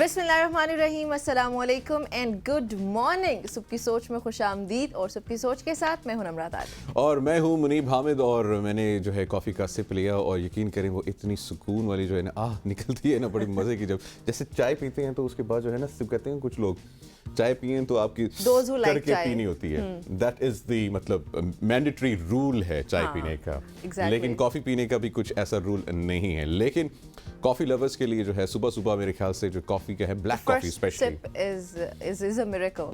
बिस्मिल्लाहिर्रहमानिर्रहीम, अस्सलाम वालेकुम एंड गुड मॉर्निंग। सुबह की सोच में खुश आमदीद। और सुबह की सोच के साथ मैं हूं नमरात आदिल और मैं हूं मुनीब हामिद। और मैंने जो है कॉफ़ी का सिप लिया और यकीन करें वो इतनी सुकून वाली जो है ना निकलती है ना, बड़ी मज़े की। जब जैसे चाय पीते हैं तो उसके बाद जो है ना सिप कहते हैं कुछ लोग, चाय पिए तो आपकी करके पीनी होती है। दैट इज़ द मतलब मैंडेटरी रूल है चाय पीने का। लेकिन कॉफ़ी पीने का भी कुछ ऐसा रूल नहीं है। लेकिन कॉफ़ी लवर्स के लिए जो है सुबह सुबह मेरे ख्याल से जो कॉफ़ी का है, black coffee specially is a miracle.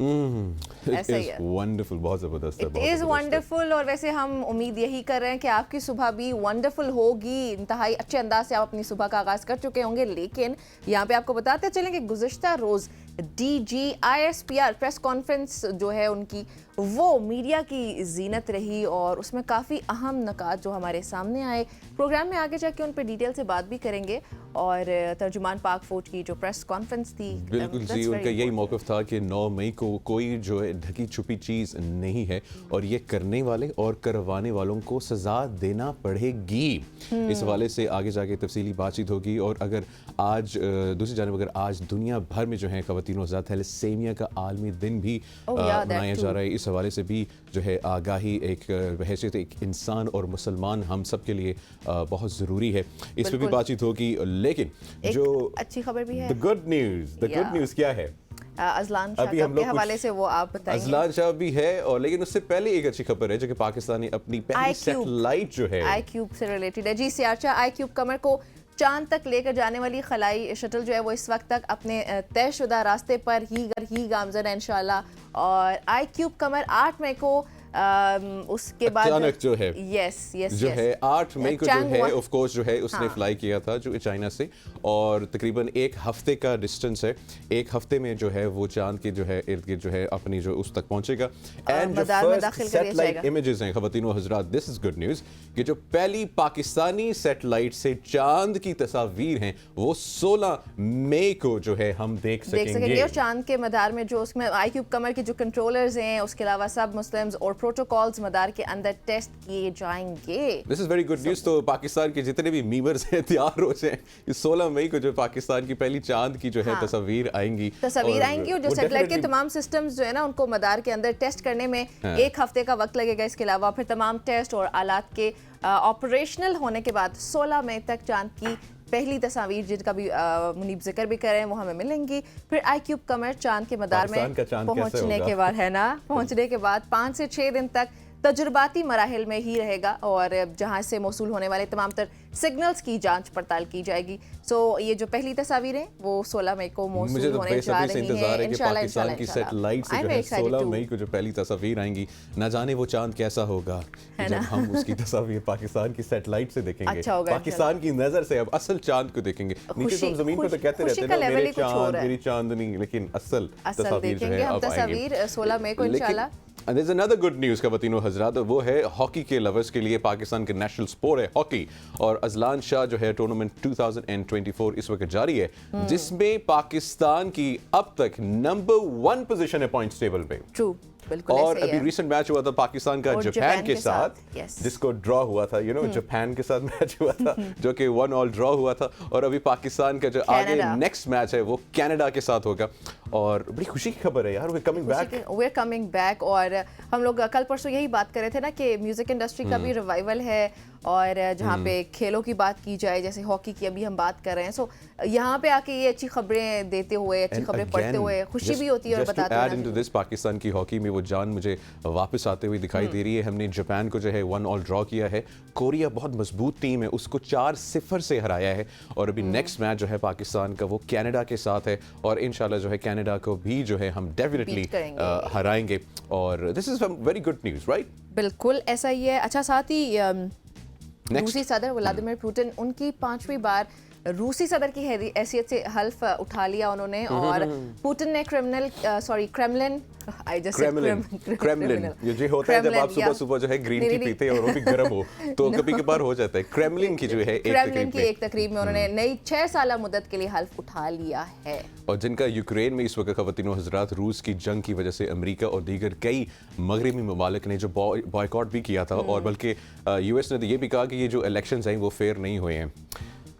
It is wonderful, बहुत ज़बरदस्त है। It is wonderful. और वैसे हम उम्मीद यही कर रहे हैं कि आपकी सुबह भी वंडरफुल होगी। इंतहाई अच्छे अंदाज से आप अपनी सुबह का आगाज कर चुके होंगे। लेकिन यहाँ पे आपको बताते चलें कि गुज़िश्ता रोज़ DGISPR प्रेस कॉन्फ्रेंस जो है उनकी, वो मीडिया की जीनत रही और उसमें काफ़ी अहम नकात जो हमारे सामने आए। प्रोग्राम में आगे जाके उन पर डिटेल से बात भी करेंगे। और तर्जुमान पाक फौज की जो प्रेस कॉन्फ्रेंस थी, बिल्कुल जी, उनका यही मौक़िफ़ था कि 9 मई को कोई जो है ढकी छुपी चीज़ नहीं है और ये करने वाले और करवाने वालों को सज़ा देना पड़ेगी। इस हवाले से आगे जाके तफसीली बातचीत होगी। और अगर आज दूसरी जानब अगर आज दुनिया भर में जो है ख़वातीन और थैलेसीमिया का आलमी दिन भी मनाया जा रहा है, इस हवाले से भी जो है आगाही एक हैसियत एक इंसान और मुसलमान हम सब के लिए बहुत ज़रूरी है। इस पर भी बातचीत होगी। लेकिन जो अच्छी खबर भी है, द गुड न्यूज़ क्या है? अजलान शाह के हवाले से वो आप बताएंगे। अजलान शाह भी है। और लेकिन उससे पहले एक अच्छी खबर है जो कि पाकिस्तान ने अपनी पहली सैटेलाइट जो है iCube से रिलेटेड है। जी सियाचा iCube कमर को चांद तक लेकर जाने वाली खलाई शटल जो है वो इस वक्त तक अपने तयशुदा रास्ते पर ही गामजन है इंशाल्लाह। और iCube कमर 8 मई को उसके बाद अचानक जो है जो है 8 मई को जो है ऑफ कोर्स जो है उसने फ्लाई किया था जो चाइना से। और तकरीबन एक हफ्ते का डिस्टेंस है। एक हफ्ते में जो है वो चांद के जो है इर्द गिर्द जो है अपनी जो उस तक पहुंचेगा। एंड जो फर्स्ट सैटेलाइट इमेजेस हैं ख़वातीन और हज़रात, दिस इज गुड न्यूज़ कि जो पहली पाकिस्तानी सैटेलाइट से चांद की तस्वीर हैं वो 16 मई को जो है हम देख सकेंगे। और चांद के मदार में जो उसमें iCube कमर के जो कंट्रोलर्स हैं, उसके अलावा सब मुस्लिम्स और प्रोटोकॉल्स मदार के अंदर टेस्ट किए जाएंगे। This is very good news. तो पाकिस्तान के जितने भी मीमर्स हैं तैयार हो जाएं। इस 16 मई को जो पाकिस्तान की पहली चांद की जो है तस्वीर आएंगी और जो सैटेलाइट के तमाम सिस्टम्स जो है ना उनको मदार के अंदर टेस्ट करने में एक हफ्ते का वक्त लगेगा। इसके अलावा फिर तमाम टेस्ट और आलात के ऑपरेशनल होने के बाद 16 मई तक चांद की पहली तस्वीर जिनका भी मुनीब जिक्र भी कर रहे हैं वो हमें मिलेंगी। फिर iCube कमर चांद के मदार में पहुंचने के बाद है ना, पहुंचने के बाद 5 से 6 दिन तक तजुर्बाती मराहिल में ही रहेगा और जहां से मौसूल होने वाले तमाम तर सिग्नल्स की जांच पड़ताल की जाएगी। सो ये जो पहली तस्वीरें वो 16 मई को मौसूल होने जा रही हैं इंशाल्लाह। पाकिस्तान की सैटेलाइट से जो है 16 मई को जो पहली तस्वीर आएंगी, ना जाने वो चांद कैसा होगा जब हम उसकी तस्वीर पाकिस्तान की सैटेलाइट से देखेंगे। पाकिस्तान की नजर से अब असल चांद को देखेंगे। नीचे तो जमीन पर तो कहते रहते हैं ना मेरे चांद मेरी चांदनी, लेकिन असल तस्वीर जो है अब तस्वीर 16 मई को इंशाल्लाह। And there's another good news ख़वातीन और हज़रात, वो है हॉकी के लवर्स के लिए। पाकिस्तान के नेशनल स्पोर्ट है हॉकी और अजलान शाह जो है टूर्नामेंट 2024 इस वक्त जारी है जिसमें पाकिस्तान की अब तक नंबर 1 पोजीशन है पॉइंट्स टेबल पे। और अभी रिसेंट मैच हुआ था पाकिस्तान का जापान के साथ जिसको ड्रॉ हुआ था, जापान के साथ मैच हुआ था जो कि 1-1 ड्रॉ हुआ था। और अभी पाकिस्तान का जो आगे नेक्स्ट मैच है वो कनाडा के साथ होगा। और बड़ी खुशी की खबर है यार, वी आर कमिंग बैक। और हम लोग कल परसों यही बात कर रहे थे ना कि म्यूजिक इंडस्ट्री का भी रिवाइवल है और जहाँ पे खेलों की बात की जाए, जैसे हॉकी की अभी हम बात कर रहे हैं। सो यहाँ पे आके ये अच्छी खबरें देते हुए, अच्छी खबरें पढ़ते हुए खुशी भी होती है। और बताते हैं पाकिस्तान की हॉकी में वो जान मुझे वापस आते हुए दिखाई दे रही है। हमने जापान को जो है 1-1 ड्रॉ किया है। कोरिया बहुत मजबूत टीम है, उसको 4-0 से हराया है। और अभी नेक्स्ट मैच जो है पाकिस्तान का वो कनाडा के साथ है और इंशाल्लाह जो है कनाडा को भी जो है हम डेफिनेटली हराएंगे। और this is very good news, right? बिल्कुल ऐसा ही है। अच्छा, साथ ही रूसी सदर व्लादिमीर पुतिन उनकी 5वीं बार रूसी सदर की हैसियत से हल्फ उठा लिया उन्होंने। और पुतिन ने क्रेमलिन ये जो होता है जब आप सुबह सुबह जो है ग्रीन टी पीते हैं और वो भी गर्म हो तो कभी कभार हो जाता है। क्रेमलिन की जो है एक तकरीब में उन्होंने नई 6 साल मुद्दत के लिए हल्फ उठा लिया है। और जिनका यूक्रेन में इस वक्त ख़वातीन और हज़रात रूस की जंग की वजह से अमेरिका और दीगर कई मगरबी ममालिक ने जो बॉयकॉट भी किया था। और बल्कि यूएस ने तो ये भी कहा कि ये जो इलेक्शंस हैं वो फेयर नहीं हुए हैं।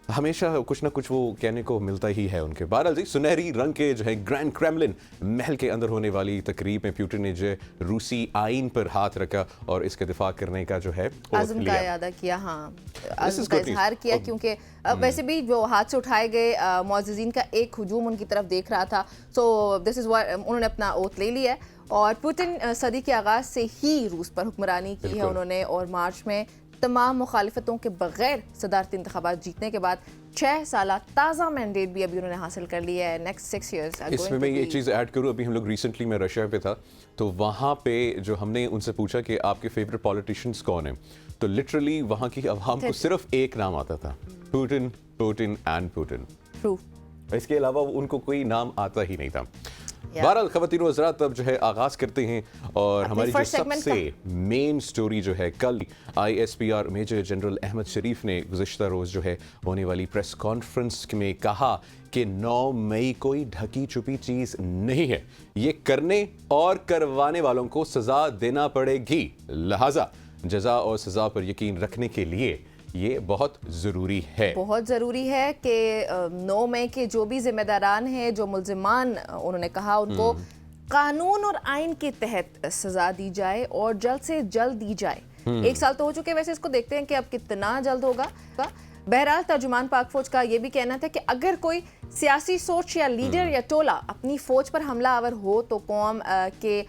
हमेशा कुछ ना कुछ वो कहने को मिलता ही है उनके। बहरहाल जी, सुनहरी रंग के जो है ग्रैंड क्रेमलिन महल के अंदर होने वाली तकरीब में पुतिन ने जो रूसी आइन पर हाथ रखा और इसका दिफा करने का जो है आज़म का अदा किया। हाँ, आज़म का good news. इजहार किया, क्योंकि वैसे भी जो हाथ से उठाए गए मुअज़्ज़िज़ीन का एक हुजूम उनकी तरफ देख रहा था। सो दिस इज़ व्हाट उन्होंने अपना ओथ ले लिया है और पुतिन सदी के आगाज़ से ही रूस पर हुक्मरानी की है उन्होंने, और मार्च में तमाम मुखालिफतों के बगैर सदारती इंतखाबात जीतने के बाद 6 साल ताज़ा मैंडेट भी अभी उन्होंने हासिल कर लिया है। नेक्स्ट 6 years इसमें मैं ये चीज़ ऐड करूँ, अभी हम लोग रिसेंटली मैं रशिया पे था, तो वहाँ पे जो हमने उनसे पूछा कि आपके फेवरेट पॉलिटिशियंस कौन हैं, तो लिटरली वहाँ की आवाम को सिर्फ एक नाम आता था, Putin, Putin and Putin. True. इसके अलावा उनको कोई नाम आता ही नहीं था। बहरहाल ख़वातीन व हज़रात, अब जो है आगाज करते हैं और हमारी जो सबसे मेन स्टोरी जो है, कल ISPR मेजर जनरल अहमद शरीफ ने गुज़िश्ता रोज़ जो है होने वाली प्रेस कॉन्फ्रेंस में कहा कि 9 मई कोई ढकी छुपी चीज़ नहीं है, ये करने और करवाने वालों को सज़ा देना पड़ेगी, लिहाजा जज़ा और सज़ा पर यकीन रखने के लिए ये बहुत ज़रूरी है। बहुत ज़रूरी है कि 9 मई के जो भी जिम्मेदारान हैं, जो मुल्जिमान, उन्होंने कहा उनको कानून और आइन के तहत सजा दी जाए और जल्द से जल्द दी जाए। 1 साल तो हो चुके हैं, वैसे इसको देखते हैं कि अब कितना जल्द होगा। बहरहाल तर्जुमान पाक फौज का ये भी कहना था कि अगर कोई सियासी सोच या लीडर या टोला अपनी फौज पर हमलावर हो तो कौम के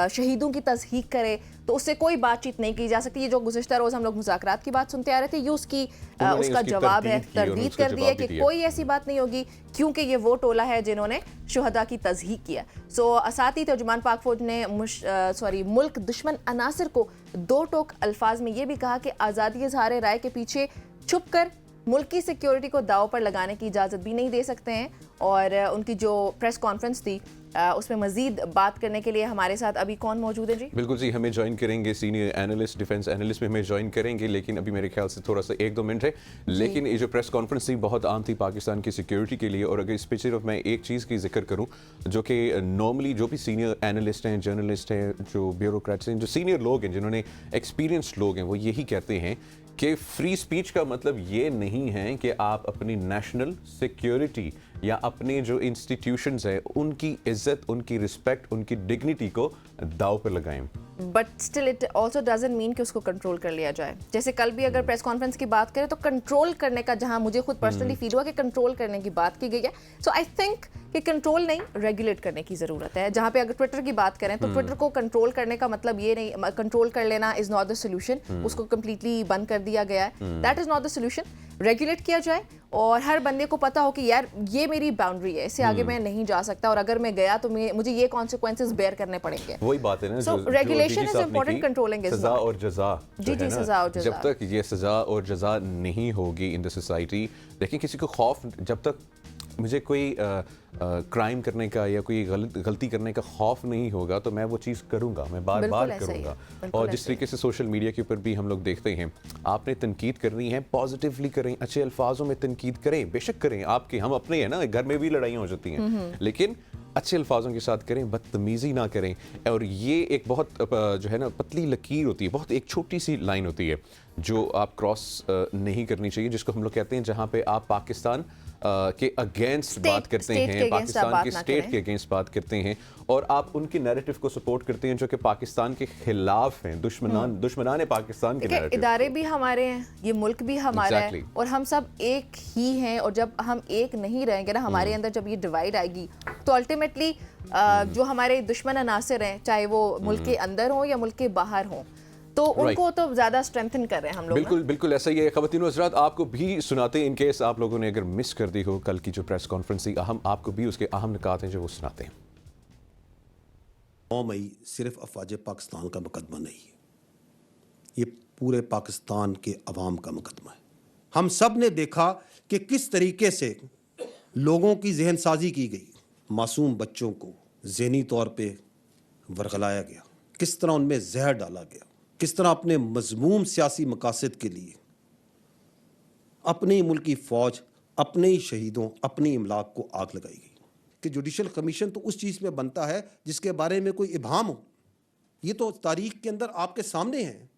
शहीदों की तस्दीक करे तो उससे कोई बातचीत नहीं की जा सकती। ये जो गुज़िश्ता रोज़ हम लोग मुज़ाकरात की बात सुनते आ रहे थे, ये उसका जवाब है, तरदीद कर दी है कि कोई ऐसी बात नहीं होगी, क्योंकि ये वो टोला है जिन्होंने शुहदा की तस्दीक किया। सो साथ ही तर्जुमान पाक फौज ने मुल्क दुश्मन अनासर को 2 टोक अल्फाज में ये भी कहा कि आज़ादी इज़हार राय के पीछे छुप कर मुल्क की सिक्योरिटी को दाव पर लगाने की इजाज़त भी नहीं दे सकते हैं। और उनकी जो प्रेस कॉन्फ्रेंस थी उसमें मजीद बात करने के लिए हमारे साथ अभी कौन मौजूद है जी? बिल्कुल जी, हमें ज्वाइन करेंगे सीनियर एनालिस्ट, डिफेंस एनालिस्ट में हमें ज्वाइन करेंगे, लेकिन अभी मेरे ख्याल से थोड़ा सा 1-2 मिनट है। लेकिन ये जो प्रेस कॉन्फ्रेंस थी बहुत आम थी पाकिस्तान की सिक्योरिटी के लिए। और अगर इस पे सिर्फ मैं एक चीज़ की जिक्र करूँ, जो कि नॉर्मली जो भी सीनियर एनालिस्ट हैं, जर्नलिस्ट हैं, जो ब्यूरोक्रेट्स हैं, जो सीनियर लोग हैं, जिन्होंने एक्सपीरियंस्ड लोग हैं, वो यही कहते हैं कि फ्री स्पीच का मतलब ये नहीं है कि आप अपनी नेशनल सिक्योरिटी या अपने जो इंस्टीट्यूशंस हैं उनकी इज्जत, उनकी रिस्पेक्ट, उनकी डिग्निटी को दाव पर लगाएं। But still it also doesn't mean कि उसको कंट्रोल कर लिया जाए। जैसे कल भी अगर प्रेस कॉन्फ्रेंस की बात करें तो कंट्रोल करने का, जहां मुझे खुद पर्सनली फील हुआ कि कंट्रोल करने की बात की गई है। सो आई थिंक कि कंट्रोल नहीं, रेगुलेट करने की ज़रूरत है। जहाँ पे अगर ट्विटर की बात करें तो ट्विटर को कंट्रोल करने का मतलब ये नहीं, कंट्रोल कर लेना इज़ नॉट द सोल्यूशन, उसको कम्प्लीटली बंद कर दिया गया है, that is not the solution. Regulate किया जाए और हर बंदे को पता हो कि यार ये मेरी बाउंड्री है, इससे आगे मैं नहीं जा सकता, और अगर मैं गया तो मुझे ये कॉन्सिक्वेंसेस बेयर करने पड़ेंगे। वही बात है ना, so, regulation is important, controlling is सजा और जजा। जी जी, सजा और जजा। जब तक ये सजा और जजा नहीं होगी इन द सोसाइटी, देखिए किसी को खौफ, जब तक मुझे कोई क्राइम करने का या कोई गलती करने का खौफ नहीं होगा तो मैं वो चीज़ करूँगा, मैं बार बार करूँगा। और जिस तरीके से सोशल मीडिया के ऊपर भी हम लोग देखते हैं, आपने तनकीद करनी है, पॉजिटिवली करें, अच्छे अल्फाजों में तनकीद करें, बेशक करें, आपके हम अपने हैं ना, घर में भी लड़ाइयाँ हो जाती हैं, लेकिन अच्छे अल्फाजों के साथ करें, बदतमीज़ी ना करें। और ये एक बहुत जो है ना पतली लकीर होती है, बहुत एक छोटी सी लाइन होती है जो आप क्रॉस नहीं करनी चाहिए, जिसको हम लोग कहते हैं जहाँ पे आप पाकिस्तान के अगेंस्ट बात करते हैं, पाकिस्तान के स्टेट के अगेंस्ट बात करते हैं, और आप उनके नैरेटिव को सपोर्ट करते हैं जो कि पाकिस्तान के खिलाफ हैं, दुश्मनान पाकिस्तान के नैरेटिव। इदारे भी हमारे हैं, ये मुल्क भी हमारा है, और हम सब एक ही हैं। और जब हम एक नहीं रहेंगे ना, हमारे अंदर जब ये डिवाइड आएगी तो अल्टीमेटली जो हमारे दुश्मन अनासिर हैं, चाहे वो मुल्क के अंदर हो या मुल्क के बाहर हो, तो उनको तो ज्यादा स्ट्रेंथन कर रहे हैं हम लोग। बिल्कुल बिल्कुल ऐसा ही है। ख़वातीन व हज़रात, आपको भी सुनाते हैं, इन केस आप लोगों ने अगर मिस कर दी हो कल की जो प्रेस कॉन्फ्रेंस थी, आपको भी उसके अहम निकात हैं जो वो सुनाते हैं। 9 मई सिर्फ अफवाज पाकिस्तान का मुकदमा नहीं है, ये पूरे पाकिस्तान के अवाम का मुकदमा है। हम सब ने देखा कि किस तरीके से लोगों की जहन साजी की गई, मासूम बच्चों को ज़हनी तौर पे वरगलाया गया, किस तरह उनमें जहर डाला गया, किस तरह अपने मजमूम सियासी मकासद के लिए अपने ही मुल्क की फ़ौज, अपने ही शहीदों, अपनी इमलाक को आग लगाई गई। कि जुडिशल कमीशन तो उस चीज़ में बनता है जिसके बारे में कोई इबाहम हो, ये तो तारीख के अंदर आपके सामने है,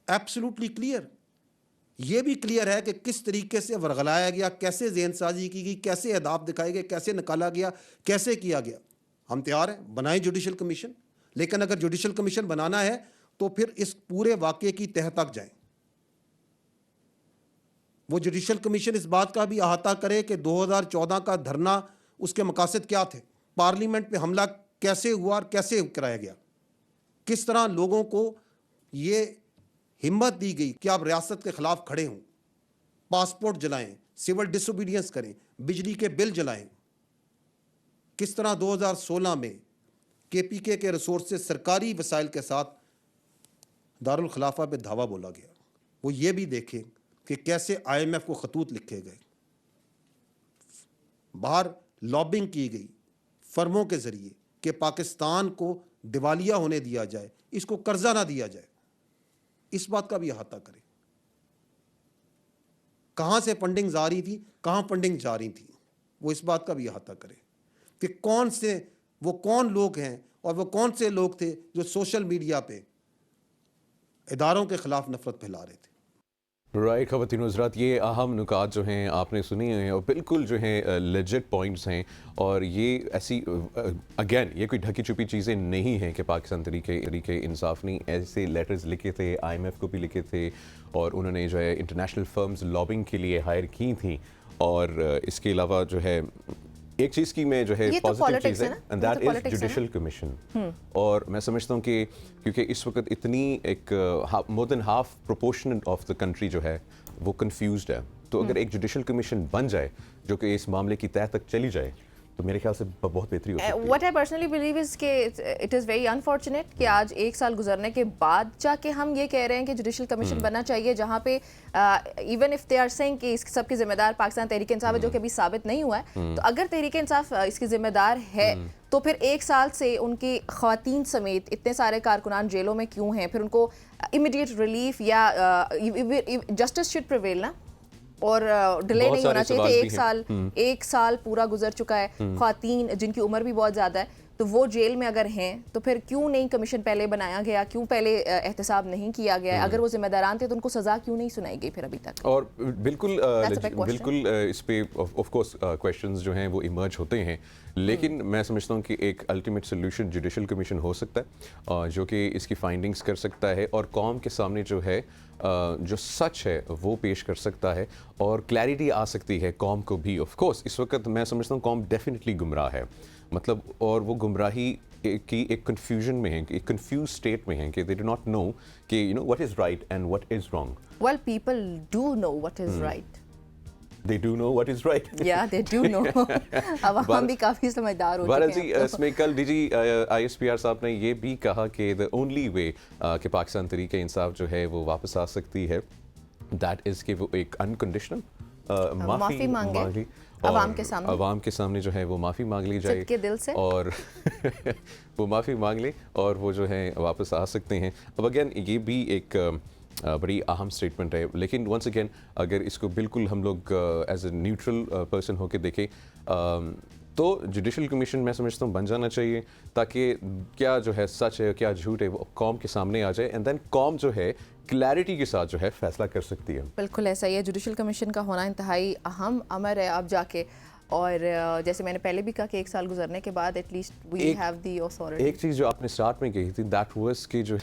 एब्सोल्युटली क्लियर। ये भी क्लियर है कि किस तरीके से वर्गलाया गया, कैसे ज़हनसाजी की गई, कैसे अहदाफ दिखाए गए, कैसे निकाला गया, कैसे किया गया। हम तैयार हैं, बनाएं जुडिशल कमीशन, लेकिन अगर जुडिशल कमीशन बनाना है तो फिर इस पूरे वाक़े की तह तक जाएं। वो जुडिशल कमीशन इस बात का भी अहाता करे कि 2014 का धरना, उसके मकासद क्या थे, पार्लियामेंट पे हमला कैसे हुआ और कैसे कराया गया, किस तरह लोगों को ये हिम्मत दी गई कि आप रियासत के खिलाफ खड़े हों, पासपोर्ट जलाएं, सिविल डिसोबीडियंस करें, बिजली के बिल जलाएं। किस तरह 2016 में केपीके के रिसोर्स से सरकारी वसाइल के साथ दारुल खिलाफा पे धावा बोला गया। वो ये भी देखें कि कैसे IMF को खतूत लिखे गए, बाहर लॉबिंग की गई फर्मों के जरिए कि पाकिस्तान को दिवालिया होने दिया जाए, इसको कर्जा ना दिया जाए। इस बात का भी अहाता करें, कहां से फंडिंग आ रही थी, कहां फंडिंग जा रही थी, वो इस बात का भी अहाता करें कि वो कौन लोग हैं और वो कौन से लोग थे जो सोशल मीडिया पे इदारों के खिलाफ नफरत फैला रहे थे। राइट ख़वातीन व हज़रात, ये अहम नुकात जो हैं आपने सुनी हैं और बिल्कुल जो हैं लेजिट पॉइंट्स हैं। और ये ऐसी अगेन ये कोई ढकी छुपी चीज़ें नहीं हैं कि पाकिस्तान तरीके इंसाफ नहीं ऐसे लेटर्स लिखे थे, IMF को भी लिखे थे और उन्होंने जो है इंटरनेशनल फर्म्स लॉबिंग के लिए हायर की थी। और इसके अलावा जो है एक चीज़ की मैं जो है पॉजिटिव चीज़ है and that is judicial commission. और मैं समझता हूँ कि क्योंकि इस वक्त इतनी एक more than half proportion of the country जो है वो कंफ्यूज्ड है, तो अगर एक जुडिशल कमीशन बन जाए जो कि इस मामले की तह तक चली जाए तो मेरे ख्याल से बहुत बेहतरी हो सकती है। What I personally believe is के इट इज़ वेरी अनफॉर्चुनेट कि आज एक साल गुजरने के बाद जाके हम ये कह रहे हैं कि जुडिशल कमीशन बनना चाहिए, जहाँ पे even if they are saying कि इस सबके जिम्मेदार पाकिस्तान तहरीक इंसाफ है, जो कि अभी साबित नहीं हुआ है। तो अगर तहरीक इंसाफ इसकी जिम्मेदार है तो फिर एक साल से उनकी ख्वातीन समेत इतने सारे कारकुनान जेलों में क्यों हैं? फिर उनको इमीडिएट रिलीफ या जस्टिस शुड प्रिवेल ना, और डिले नहीं होना चाहिए थे। एक साल पूरा गुजर चुका है, ख्वातीन जिनकी उम्र भी बहुत ज़्यादा है तो वो जेल में अगर हैं तो फिर क्यों नहीं कमीशन पहले बनाया गया, क्यों पहले एहतसाब नहीं किया गया? अगर वो जिम्मेदारान थे तो उनको सज़ा क्यों नहीं सुनाई गई फिर अभी तक? और बिल्कुल इस पे ऑफ कोर्स क्वेश्चंस जो हैं वो इमर्ज होते हैं, लेकिन मैं समझता हूँ कि एक अल्टीमेट सोल्यूशन जुडिशल कमीशन हो सकता है जो कि इसकी फाइंडिंग्स कर सकता है और कौम के सामने जो है जो सच है वो पेश कर सकता है और क्लैरिटी आ सकती है कौम को भी। ऑफ कोर्स इस वक्त मैं समझता हूँ कौम डेफिनेटली गुमराह है, मतलब, और वो गुमराही की एक कन्फ्यूजन में है, एक कन्फ्यूज स्टेट में है कि दे डू नॉट नो कि you know what is right and what is wrong. Well people do know what is right, They do know what is right. Yeah, they do know. अब हम भी काफ़ी समझदार हो चुके हैं। इसमें कल DG ISPR साहब ने ये भी कहा कि the only way कि पाकिस्तान तरीके इंसाफ जो है वो वापस आ सकती है, that is कि वो एक अनकंडीशनल माफ़ी मांगे अवाम के सामने जो है वो माफ़ी मांग ली जाए के दिल से, और वो माफ़ी मांग ले और वो जो है वापस आ सकते हैं। अब अगेन ये भी एक बड़ी अहम स्टेटमेंट है, लेकिन वंस अगेन अगर इसको बिल्कुल हम लोग एज ए न्यूट्रल पर्सन होकर देखें तो जुडिशल कमीशन मैं समझता हूँ बन जाना चाहिए ताकि क्या जो है सच है क्या झूठ है वो कौम के सामने आ जाए एंड देन कौम जो है क्लैरिटी के साथ जो है फैसला कर सकती है। बिल्कुल ऐसा ही है, जुडिशल कमीशन का होना इंतहाई अहम अमर है अब जाके। और जैसे मैंने पहले भी कहा कि एक साल गुजरने के बाद at least we have the authority. एक चीज़ जो आपने स्टार्ट में कही थी दैट वाज कि जो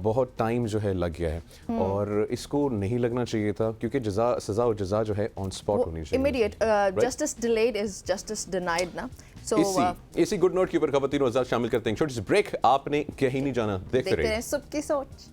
बहुत टाइम जो है लग गया है और इसको नहीं लगना चाहिए था क्योंकि सज़ा और जज़ा जो है ऑन स्पॉट होनी चाहिए, immediate. Justice delayed is justice denied ना। सो इसी गुड नोट के ऊपर ख़वातीन और हज़रात शामिल करते हैं छोटी सी ब्रेक। आपने कहीं नहीं जाना, देखते रहिए सबकी सोच।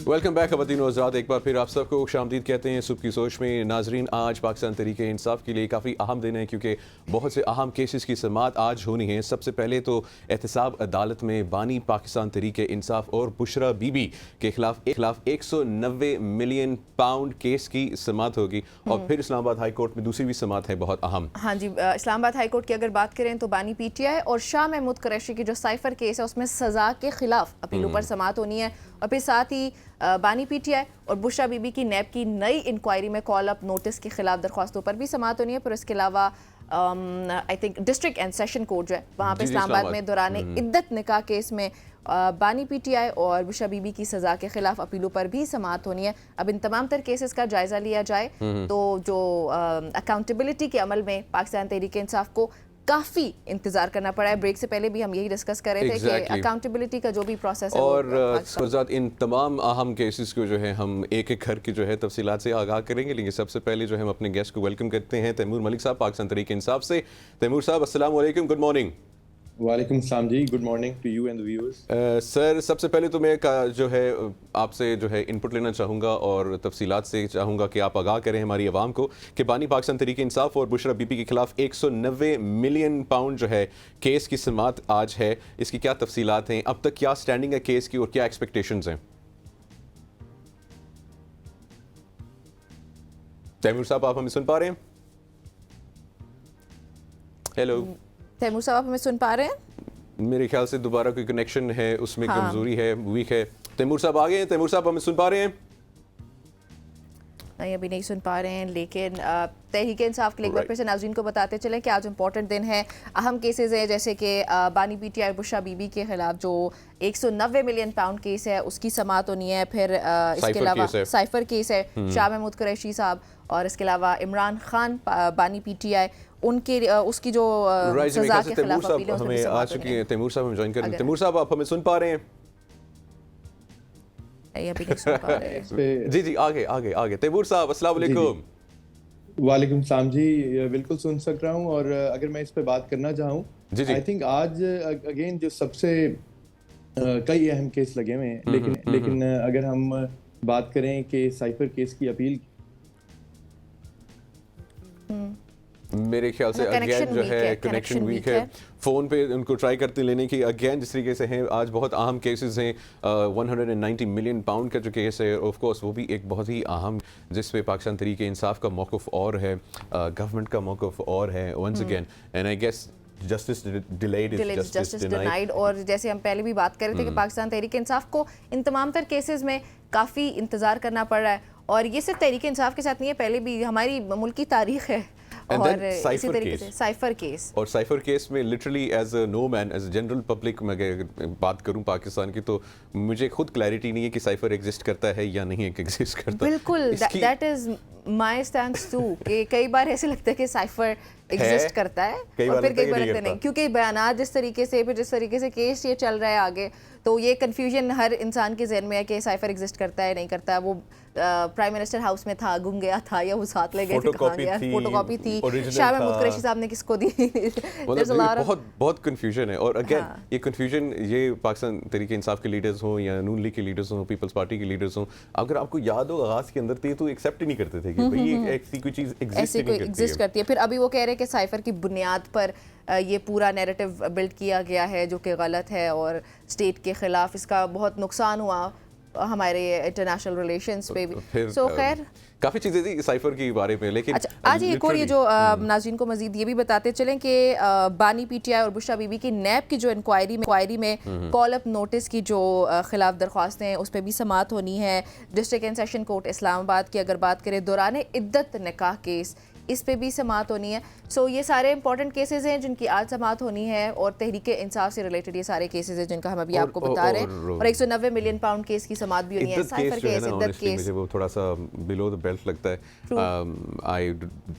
वेलकम बैक खवातीन और हज़रात, एक बार फिर आप सबको खुशामदीद कहते हैं सुबह की सोच में। नाजरीन, आज पाकिस्तान तहरीक इंसाफ के लिए काफ़ी अहम दिन है क्योंकि बहुत से अहम केसेस की समाअत आज होनी है। सबसे पहले तो एहतसाब अदालत में बानी पाकिस्तान तहरीक इंसाफ और बुशरा बीबी के खिलाफ 190 मिलियन पाउंड केस की समाअत होगी और फिर इस्लामाबाद हाई कोर्ट में दूसरी भी समाअत है बहुत अहम। हाँ जी, इस्लामाबाद हाई कोर्ट की अगर बात करें तो बानी पीटीआई और शाह महमूद कुरैशी की जो साइफर केस है उसमें सजा के खिलाफ अपीलों पर समाअत होनी है। और फिर साथ ही बानी पीटीआई और बुशरा बीबी की नैब की नई इंक्वायरी में कॉल अप नोटिस के खिलाफ दरख्वास्तों पर भी समाअत होनी है। पर इसके अलावा I think district and session court जो है वहाँ पे इस्लामाबाद में दौरान इद्दत निकाह केस में बानी पीटीआई और बुशरा बीबी की सजा के खिलाफ अपीलों पर भी समाअत होनी है। अब इन तमाम तर केसेस का जायजा लिया जाए तो जो अकाउंटेबिलिटी के अमल में पाकिस्तान तहरीक इंसाफ को काफी इंतजार करना पड़ा है। ब्रेक से पहले भी हम यही डिस्कस कर रहे थे कि अकाउंटेबिलिटी का जो भी प्रोसेस है और इन तमाम अहम केसेस को जो है हम एक एक घर की जो है तफसीलात से आगाह करेंगे। लेकिन सबसे पहले जो है हम अपने गेस्ट को वेलकम करते हैं तैमूर मलिक साहब पाकिस्तान तहरीक इंसाफ से। तैमूर साहब अस्सलाम वालेकुम, गुड मॉर्निंग। वालेकुम सलाम जी, good morning to you and the viewers. Sir, सबसे पहले तो मैं जो है आपसे जो है इनपुट लेना चाहूँगा और तफसीलात से चाहूँगा कि आप आगाह करें हमारी आवाम को कि बानी पाकिस्तान तहरीक इंसाफ और बुशरा बीबी के खिलाफ 190 मिलियन पाउंड जो है केस की समाअत आज है, इसकी क्या तफसीलात हैं, अब तक क्या स्टैंडिंग है केस की और क्या एक्सपेक्टेशंस हैं? तैमूर साहब, आप हमें सुन पा रहे हैं? हेलो तैमूर साहब, आप हमें सुन पा रहे हैं? मेरे ख्याल से दोबारा कोई कनेक्शन है उसमें कमजोरी है, वीक है। तैमूर साहब आ गए हैं? तैमूर साहब हमें सुन पा रहे हैं? नहीं, अभी नहीं सुन पा रहे हैं। लेकिन तहरीक इंसाफ के लिए एक बार फिर से नाज़रीन को बताते चलें कि आज इंपॉर्टेंट दिन है। अहम केसेस हैं जैसे कि बानी पीटीआई और बुशरा बीबी के खिलाफ जो 190 मिलियन पाउंड केस है उसकी समाअत होनी है। फिर इसके अलावा साइफर केस है शाह महमूद कुरैशी साहब और इसके अलावा इमरान खान बानी पीटीआई उनके उसकी जो सजा के खिलाफ अपील है हमें आ चुकी है। तैमूर साहब हम ज्वाइन करें। तैमूर साहब, आप हमें सुन पा रहे हैं? अभी नहीं सुन पा रहे हैं। जी जी, आगे आगे आगे। तैमूर साहब अस्सलाम वालेकुम। वालेकुम सलाम जी, बिल्कुल सुन सक रहा हूँ। और अगर मैं इस पे बात करना चाहूँ, आई थिंक आज अगेन जो सबसे कई अहम केस लगे हुए हैं, लेकिन अगर हम बात करें कि साइफर केस की अपील मेरे ख्याल से अगेन जो है कनेक्शन वीक है, फ़ोन पे उनको ट्राई करते लेने की। अगेन जिस तरीके से हैं आज बहुत अहम केसेस हैं। 190 मिलियन पाउंड का जो केस है ऑफ कोर्स वो भी एक बहुत ही अहम, जिस पे पाकिस्तान तहरीक इंसाफ का मौक़िफ़ और है, गवर्नमेंट का मौक़िफ़ और है once again. And I guess justice delayed is justice denied. और जैसे हम पहले भी बात कर रहे थे कि पाकिस्तान तहरीक इंसाफ को इन तमाम तर केसेस में काफ़ी इंतज़ार करना पड़ रहा है। और ये सिर्फ तहरीक इंसाफ के साथ नहीं है, पहले भी हमारी मुल्क की तारीख है। और इसी तरीके से साइफर केस, और साइफर केस में literally as a no man, as general public में अगर बात करूं पाकिस्तान की, तो मुझे खुद क्लैरिटी नहीं है कि साइफर एग्जिस्ट करता है या नहीं एग्जिस्ट करता। बिल्कुल, that is my stance too कि कई बार ऐसे लगता है कि साइफर एग्जिस्ट करता है और फिर कई बार लगता नहीं, क्योंकि बयानात जिस तरीके से केस ये चल रहा है आगे, तो ये कंफ्यूजन हर इंसान के जहन में है कि साइफर एग्जिस्ट करता है नहीं करता। वो प्राइम मिनिस्टर हाउस में था, गुम गया था या वो साथ ले गए थे, कहाँ गया, फोटोकॉपी थी, शाह महमूद कुरैशी साहब ने किसको दी। बहुत कंफ्यूजन है। और अगेन ये कंफ्यूजन ये पाकिस्तान तहरीक इंसाफ के लीडर्स हों या नून लीग के लीडर्स हों, पीपल्स पार्टी के लीडर्स हों, अगर आपको याद हो आगाज के अंदर थे तो एक्सेप्ट ही नहीं करते थे कि भाई ये ऐसी कोई चीज़ एग्जिस्ट करती है। फिर अभी वो कह रहे हैं कि साइफर की बुनियाद पर ये पूरा नैरेटिव बिल्ड किया गया है जो कि गलत है और स्टेट के खिलाफ इसका बहुत नुकसान हुआ हमारे इंटरनेशनल रिलेशंस पे भी। सो खैर काफ़ी चीज़ें थी साइफर के बारे में। लेकिन अच्छा, आज एक और ये जो नाज़रीन को मजीद ये भी बताते चलें कि बानी पीटीआई और बुशरा बीबी की नैब की जो इंक्वायरी में कॉल अप नोटिस की जो खिलाफ दरख्वास्तें हैं उस पर भी समाअत होनी है। District and session court Islamabad की अगर बात करें दौरान इद्दत निकाह केस, इस पे भी समाअत होनी है। सो ये सारे इंपॉर्टेंट केसेस हैं जिनकी आज समाअत होनी है और तहरीक इंसाफ से रिलेटेड ये सारे केसेस हैं जिनका हम अभी आपको बता रहे हैं। और 190 मिलियन पाउंड केस की समाअत भी होनी है। साइफर केस, इद्दत केस मुझे वो थोड़ा सा बिलो द बेल्ट लगता है। आई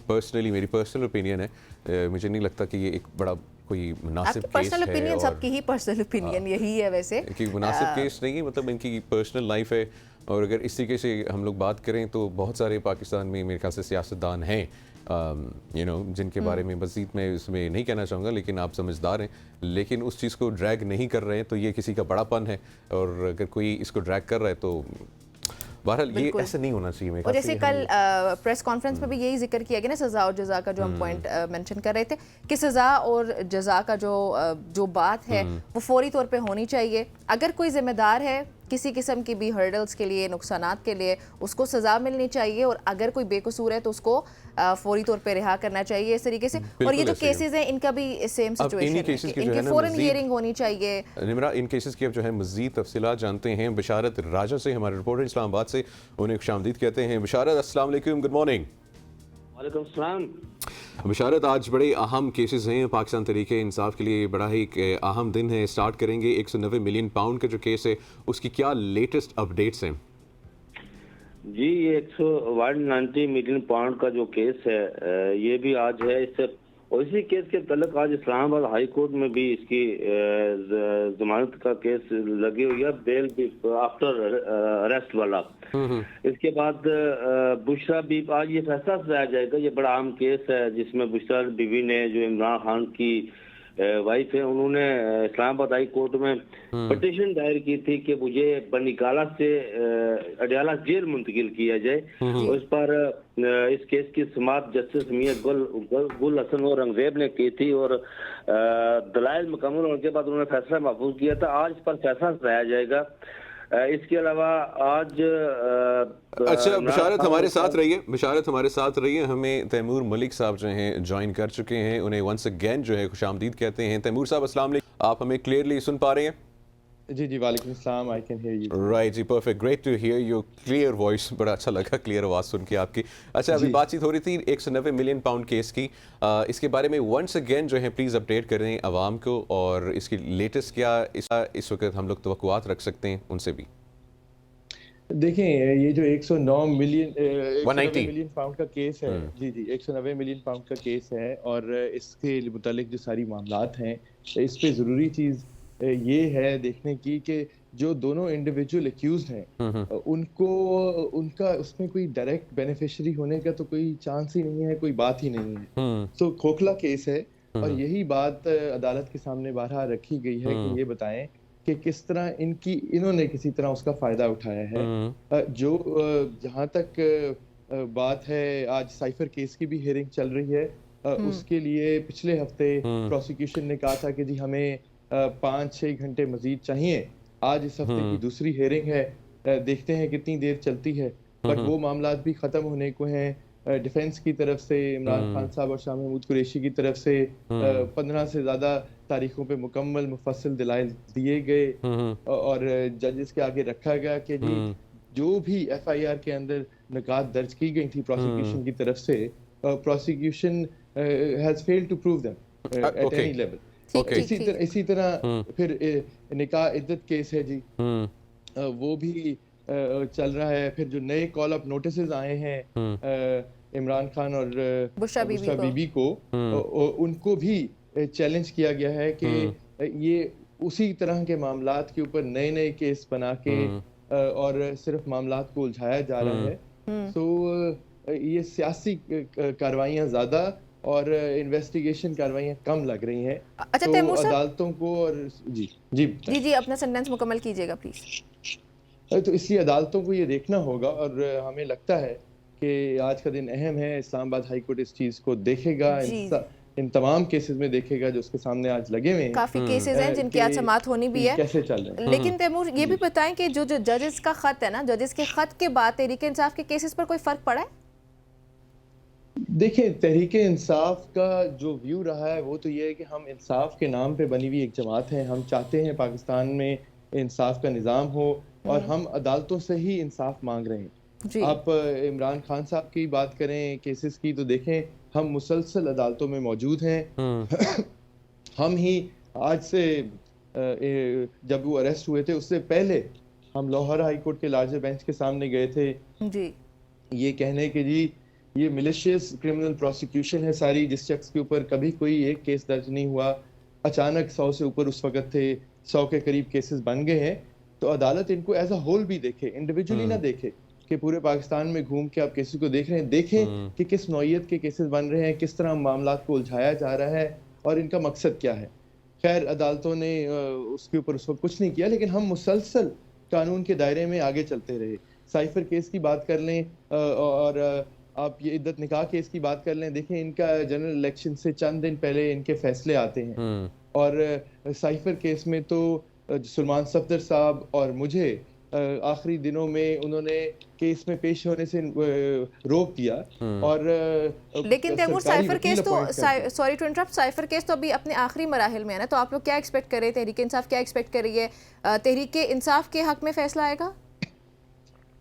पर्सनली, मेरी पर्सनल ओपिनियन है, मुझे नहीं लगता कि ये एक बड़ा कोई मुनासिब केस है। पर्सनल ओपिनियन, सबकी ही पर्सनल ओपिनियन यही है वैसे कि मुनासिब केस नहीं है, मतलब इनकी पर्सनल लाइफ है। और अगर इस तरीके से हम लोग बात करें तो बहुत सारे पाकिस्तान में मेरे ख्याल से सियासतदान हैं जिनके बारे में मज़ीद मैं इसमें नहीं कहना चाहूँगा, लेकिन आप समझदार हैं, लेकिन उस चीज़ को ड्रैग नहीं कर रहे हैं, तो ये किसी का बड़ापन है। और अगर कोई इसको ड्रैग कर रहा है तो बहरहाल ये बिल्कुल। ऐसा नहीं होना चाहिए मेरे और ख्याल से जैसे ये कल हमें- प्रेस कॉन्फ्रेंस में भी यही जिक्र किया गया ना, सज़ा और जज़ा का जो हम पॉइंट मेंशन कर रहे थे कि सज़ा और जज़ा का जो बात है वो फौरी तौर पे होनी चाहिए। अगर कोई जिम्मेदार है किसी किस्म की भी हर्डल्स के लिए, नुकसानात के लिए, उसको सज़ा मिलनी चाहिए, और अगर कोई बेकसूर है तो उसको फौरी तौर पे रिहा करना चाहिए इस तरीके से। और ये जो ऐसे ही है। केसेस हैं इनका भी सेम अब इन्हीं सिचुएशन केसेस है की कि जो है इनकी ना फौरन मज़ीद- हियरिंग होनी चाहिए। निमरा, इन केसेस की अब जो है मज़ीद तफसीलात जानते हैं बिशारत राजा से, हमारे रिपोर्टर इस्लामाबाद से। उन्हें खुशामदीद कहते हैं। बिशारत, अस्सलाम वालेकुम, गुड मॉर्निंग। वालेकुम सलाम। बिशारत, आज बड़े अहम केसेस हैं पाकिस्तान तहरीक इंसाफ के लिए, बड़ा ही एक अहम दिन है। स्टार्ट करेंगे 190 मिलियन पाउंड का जो केस है उसकी क्या लेटेस्ट अपडेट्स हैं? जी, ये 190 मिलियन पाउंड का जो केस है ये भी आज है। इससे और इसी केस के तल्लक आज इस्लामाबाद हाई कोर्ट में भी इसकी जमानत का केस लगी हुई है, बेल आफ्टर अरेस्ट वाला। इसके बाद बुशरा बीबी, आज ये फैसला सुनाया जाएगा। ये बड़ा अहम केस है जिसमें बुशरा बीबी ने, जो इमरान खान की वाइफ है, उन्होंने इस्लामाबाद हाई कोर्ट में पिटीशन दायर की थी कि मुझे बनिकाला से अडियाला जेल मुंतकिल किया जाए। उस पर इस केस की समाअत जस्टिस मियां गुल हसन और अंग्रेब ने की थी, और दलाइल मुकम्मल होने के बाद उन्होंने फैसला महफूज किया था। आज इस पर फैसला सुनाया जाएगा। इसके अलावा आज अच्छा, बिशारत हमारे साथ रहिए, बिशारत हमारे साथ रहिए। हमें तैमूर मलिक साहब जो हैं ज्वाइन कर चुके हैं, उन्हें वंस अगेन जो है खुशामदीद कहते हैं। तैमूर साहब, अस्सलाम वालेकुम, आप हमें क्लियरली सुन पा रहे हैं? जी जी, वालेकुम सलाम, I can hear you. Right जी, perfect, great to hear your clear voice. बड़ा अच्छा लगा क्लियर आवाज़ सुन के आपकी। अच्छा, अभी बातचीत हो रही थी 190 मिलियन पाउंड केस की, इसके बारे में वंस अगेन जो है प्लीज़ अपडेट करें आवाम को, और इसकी लेटेस्ट क्या इस वक्त हम लोग तवक्कुआत रख सकते हैं उनसे भी। देखें, ये जो 109 मिलियन 190 मिलियन पाउंड का केस है, जी जी, 190 मिलियन पाउंड का केस है, और इसके मुतालिक जो सारी मामलात हैं, इस पे ज़रूरी चीज़ ये है देखने की कि जो दोनों इंडिविजुअल एक्यूज हैं उनको, उनका उसमें कोई डायरेक्ट बेनिफिशियरी होने का तो कोई चांस ही नहीं है, कोई बात ही नहीं है। तो खोखला केस है, और यही बात अदालत के सामने बारहा रखी गई है कि ये बताएं कि किस तरह इन्होंने किसी तरह उसका फायदा उठाया है। जो जहां तक बात है, आज साइफर केस की भी हियरिंग चल रही है। उसके लिए पिछले हफ्ते प्रोसिक्यूशन ने कहा था कि जी हमें 5-6 घंटे मजीद चाहिए। आज इस हफ्ते की दूसरी हियरिंग है, देखते हैं कितनी देर चलती है, बट वो मामलात भी खत्म होने को हैं। डिफेंस की तरफ से इमरान खान साहब और शाह महमूद कुरैशी की तरफ से 15 से ज्यादा तारीखों पे मुकम्मल मुफस्सिल दलाइल दिए गए, और जजेस के आगे रखा गया कि जी जो भी FIR के अंदर निकात दर्ज की गई थी प्रोसिक्यूशन की तरफ से, prosecution has failed to prove them at any level. इसी तरह फिर निकाह इद्दत केस है जी, वो भी चल रहा है। फिर जो नए कॉल अप नोटिसेस आए हैं इमरान खान और बुशरा बीबी को, उनको भी चैलेंज किया गया है कि ये उसी तरह के मामलात के ऊपर नए नए केस बना के और सिर्फ मामलात को उलझाया जा रहा है। तो ये सियासी कार्रवाइयाँ ज्यादा और इन्वेस्टिगेशन कार्रवाइयाँ कम लग रही हैं। अच्छा, तो अदालतों को, और जी जी जी जी अपना सेंटेंस मुकम्मल कीजिएगा प्लीज। तो इसलिए अदालतों को ये देखना होगा, और हमें लगता है कि आज का दिन अहम है। इस्लामाबाद हाई कोर्ट इस चीज को देखेगा, इन तमाम केसेस में देखेगा जो उसके सामने आज लगे हुए हैं। काफी केसेस हैं जिनकी आज समाअत होनी भी है, कैसे चल रहे हैं। लेकिन तैमूर ये भी बताएं कि जो जजेस का खत है ना, जजेस के खत के बाद तहरीक इंसाफ के केसेस पर कोई फर्क पड़ा है? देखिए, तहरीक इंसाफ का जो व्यू रहा है वो तो ये है कि हम इंसाफ के नाम पे बनी हुई एक जमात हैं। हम चाहते हैं पाकिस्तान में इंसाफ का निज़ाम हो, और हम अदालतों से ही इंसाफ मांग रहे हैं। आप इमरान खान साहब की बात करें केसेस की, तो देखें हम मुसलसल अदालतों में मौजूद हैं। हम ही आज से जब वो अरेस्ट हुए थे उससे पहले हम लाहौर हाई कोर्ट के लार्जर बेंच के सामने गए थे जी, ये कहने के जी ये मिलिशियस क्रिमिनल प्रोसिक्यूशन है सारी, जिस शख्स के ऊपर कभी कोई एक केस दर्ज नहीं हुआ, अचानक 100 से ऊपर उस वक्त थे, 100 के करीब केसेस बन गए हैं। तो अदालत इनको एज अ होल भी देखे, इंडिविजुअली ना देखे कि पूरे पाकिस्तान में घूम के आप केसेस को देख रहे हैं, देखें कि किस नौइयत के केसेस बन रहे हैं, किस तरह मामलात को उलझाया जा रहा है और इनका मकसद क्या है। खैर अदालतों ने उसके ऊपर उस वक्त कुछ नहीं किया, लेकिन हम मुसलसल कानून के दायरे में आगे चलते रहे। साइफर केस की बात कर लें और आप ये इद्दत निकाह केस की बात कर लें, देखें इनका जनरल इलेक्शन से चंद दिन पहले इनके फैसले आते हैं। और साइफर केस में तो सलमान सफदर साहब और मुझे आखिरी दिनों में उन्होंने केस में पेश होने से रोक दिया। और लेकिन तैमूर, सरकारी साइफर वकील केस तो अपॉइंट करते हैं। Sorry to interrupt, cipher case तो अभी अपने आखिरी मराहिल में है ना, तो आप लोग क्या एक्सपेक्ट कर रहे हैं? तहरीक इंसाफ क्या एक्सपेक्ट कर रही है? तहरीक इंसाफ के हक में फैसला आएगा?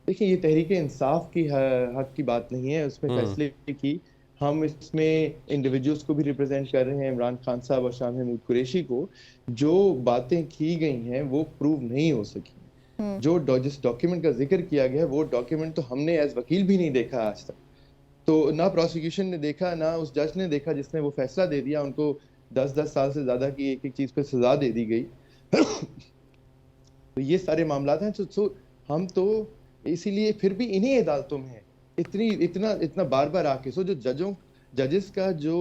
देखिए, ये तहरीक इंसाफ की हक की बात नहीं है, उसमें फैसले की हम इसमें इंडिविजुअल्स को भी रिप्रेजेंट कर रहे हैं, इमरान खान साहब और शाह महमूद कुरैशी को। जो बातें की गई हैं वो प्रूव नहीं हो सकी। जो जिस डॉक्यूमेंट का जिक्र किया गया है वो डॉक्यूमेंट तो हमने एज वकील भी नहीं देखा आज तक। तो ना प्रोसिक्यूशन ने देखा, ना उस जज ने देखा जिसने वो फैसला दे दिया। उनको 10-10 साल से ज्यादा की एक एक चीज पे सजा दे दी गई। तो ये सारे मामला हैं। तो हम तो इसीलिए फिर भी इन्हीं अदालतों में है, इतना बार बार आके जो जजेस का जो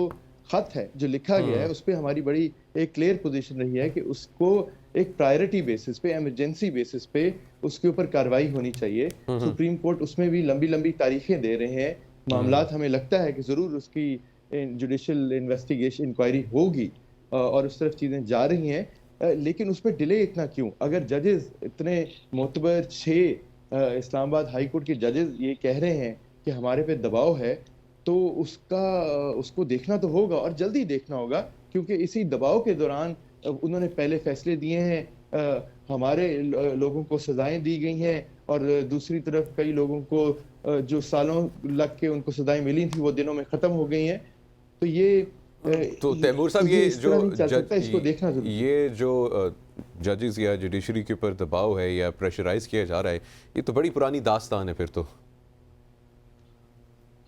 खत है जो लिखा गया है उस पर हमारी बड़ी एक क्लियर पोजीशन रही है कि उसको एक प्रायोरिटी बेसिस पे, इमरजेंसी बेसिस पे उसके ऊपर कार्रवाई होनी चाहिए। सुप्रीम कोर्ट उसमें भी लंबी लंबी तारीखें दे रहे हैं। मामलात हमें लगता है कि जरूर उसकी जुडिशियल इन्वेस्टिगेशन इंक्वायरी होगी और उस तरफ चीजें जा रही हैं, लेकिन उसमें डिले इतना क्यों? अगर जजेस इतने मोतबर 6 इस्लामाबाद हाई कोर्ट के जजेस ये कह रहे हैं कि हमारे पे दबाव है, तो उसको देखना तो होगा और जल्दी देखना होगा, क्योंकि इसी दबाव के दौरान उन्होंने पहले फैसले दिए हैं, हमारे लोगों को सजाएं दी गई हैं और दूसरी तरफ कई लोगों को जो सालों लग के उनको सजाएं मिली थी वो दिनों में खत्म हो गई हैं। तो ये तो तैमूर साहब, ये जो इसको देखना जरूरी है। ये जो जजेस या जुडिशरी के ऊपर दबाव है या प्रेशराइज किया जा रहा है, ये तो बड़ी पुरानी दास्तान है। फिर तो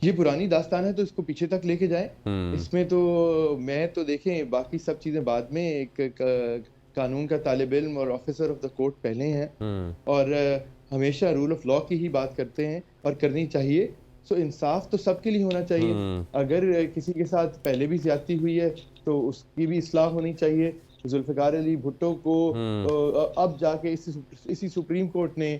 ये पुरानी दास्तान है, तो इसको पीछे तक लेके जाएं। इसमें तो मैं तो देखें, बाकी सब चीजें बाद में, एक कानून का तालिब इल्म और ऑफिसर ऑफ द कोर्ट पहले हैं और हमेशा रूल ऑफ लॉ की ही बात करते हैं और करनी चाहिए। सो इंसाफ तो सबके लिए होना चाहिए। अगर किसी के साथ पहले भी ज्यादती हुई है तो उसकी भी इस्लाह होनी चाहिए। जुल्फिकार अली भुट्टो को अब जाके इसी सुप्रीम कोर्ट ने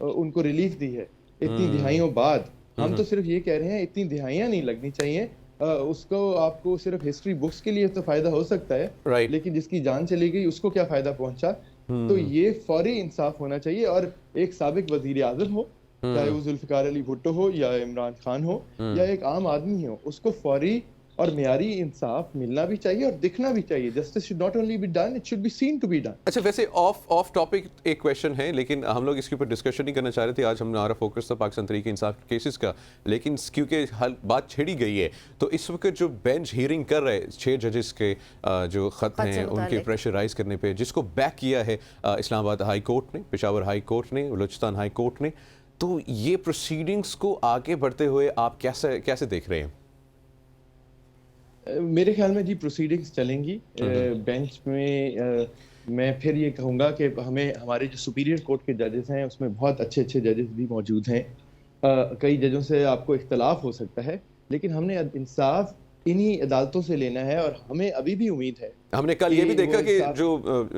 उनको रिलीफ दी है इतनी दिहाइयों बाद। हम तो सिर्फ ये कह रहे हैं इतनी दिहाइयां नहीं लगनी चाहिए। उसको आपको सिर्फ हिस्ट्री बुक्स के लिए तो फायदा हो सकता है, लेकिन जिसकी जान चली गई उसको क्या फायदा पहुंचा? तो ये फौरी इंसाफ होना चाहिए। और एक साबिक वजीर आजम हो, चाहे वो जुल्फिकार अली भुट्टो हो या इमरान खान हो या एक आम आदमी हो, उसको फौरी और मियारी इंसाफ मिलना भी चाहिए और दिखना भी चाहिए। Justice should not only be done, it should be seen to be done. अच्छा, वैसे ऑफ टॉपिक एक क्वेश्चन है, लेकिन हम लोग इसके ऊपर डिस्कशन नहीं करना चाह रहे थे। आज हमारा फोकस था पाकिस्तान तहरीक इंसाफ केसेस का, लेकिन क्योंकि बात छेड़ी गई है तो इस वक्त जो बेंच हियरिंग कर रहे हैं 6 जजेस के जो खत हैं उनके प्रेशराइज करने पे, जिसको बैक किया है इस्लामाबाद हाई कोर्ट ने, पेशावर हाई कोर्ट ने, बलूचिस्तान हाई कोर्ट ने, तो ये प्रोसीडिंग्स को आगे बढ़ते हुए आप कैसे देख रहे हैं? मेरे ख्याल में जी प्रोसीडिंग्स चलेंगी बेंच में। मैं फिर ये कहूँगा कि हमारे जो सुपीरियर कोर्ट के जजेस हैं उसमें बहुत अच्छे अच्छे जजेस भी मौजूद हैं। कई जजों से आपको इख्तलाफ हो सकता है, लेकिन हमने इंसाफ इन्हीं अदालतों से लेना है और हमें अभी भी उम्मीद है। हमने कल ये भी देखा कि जो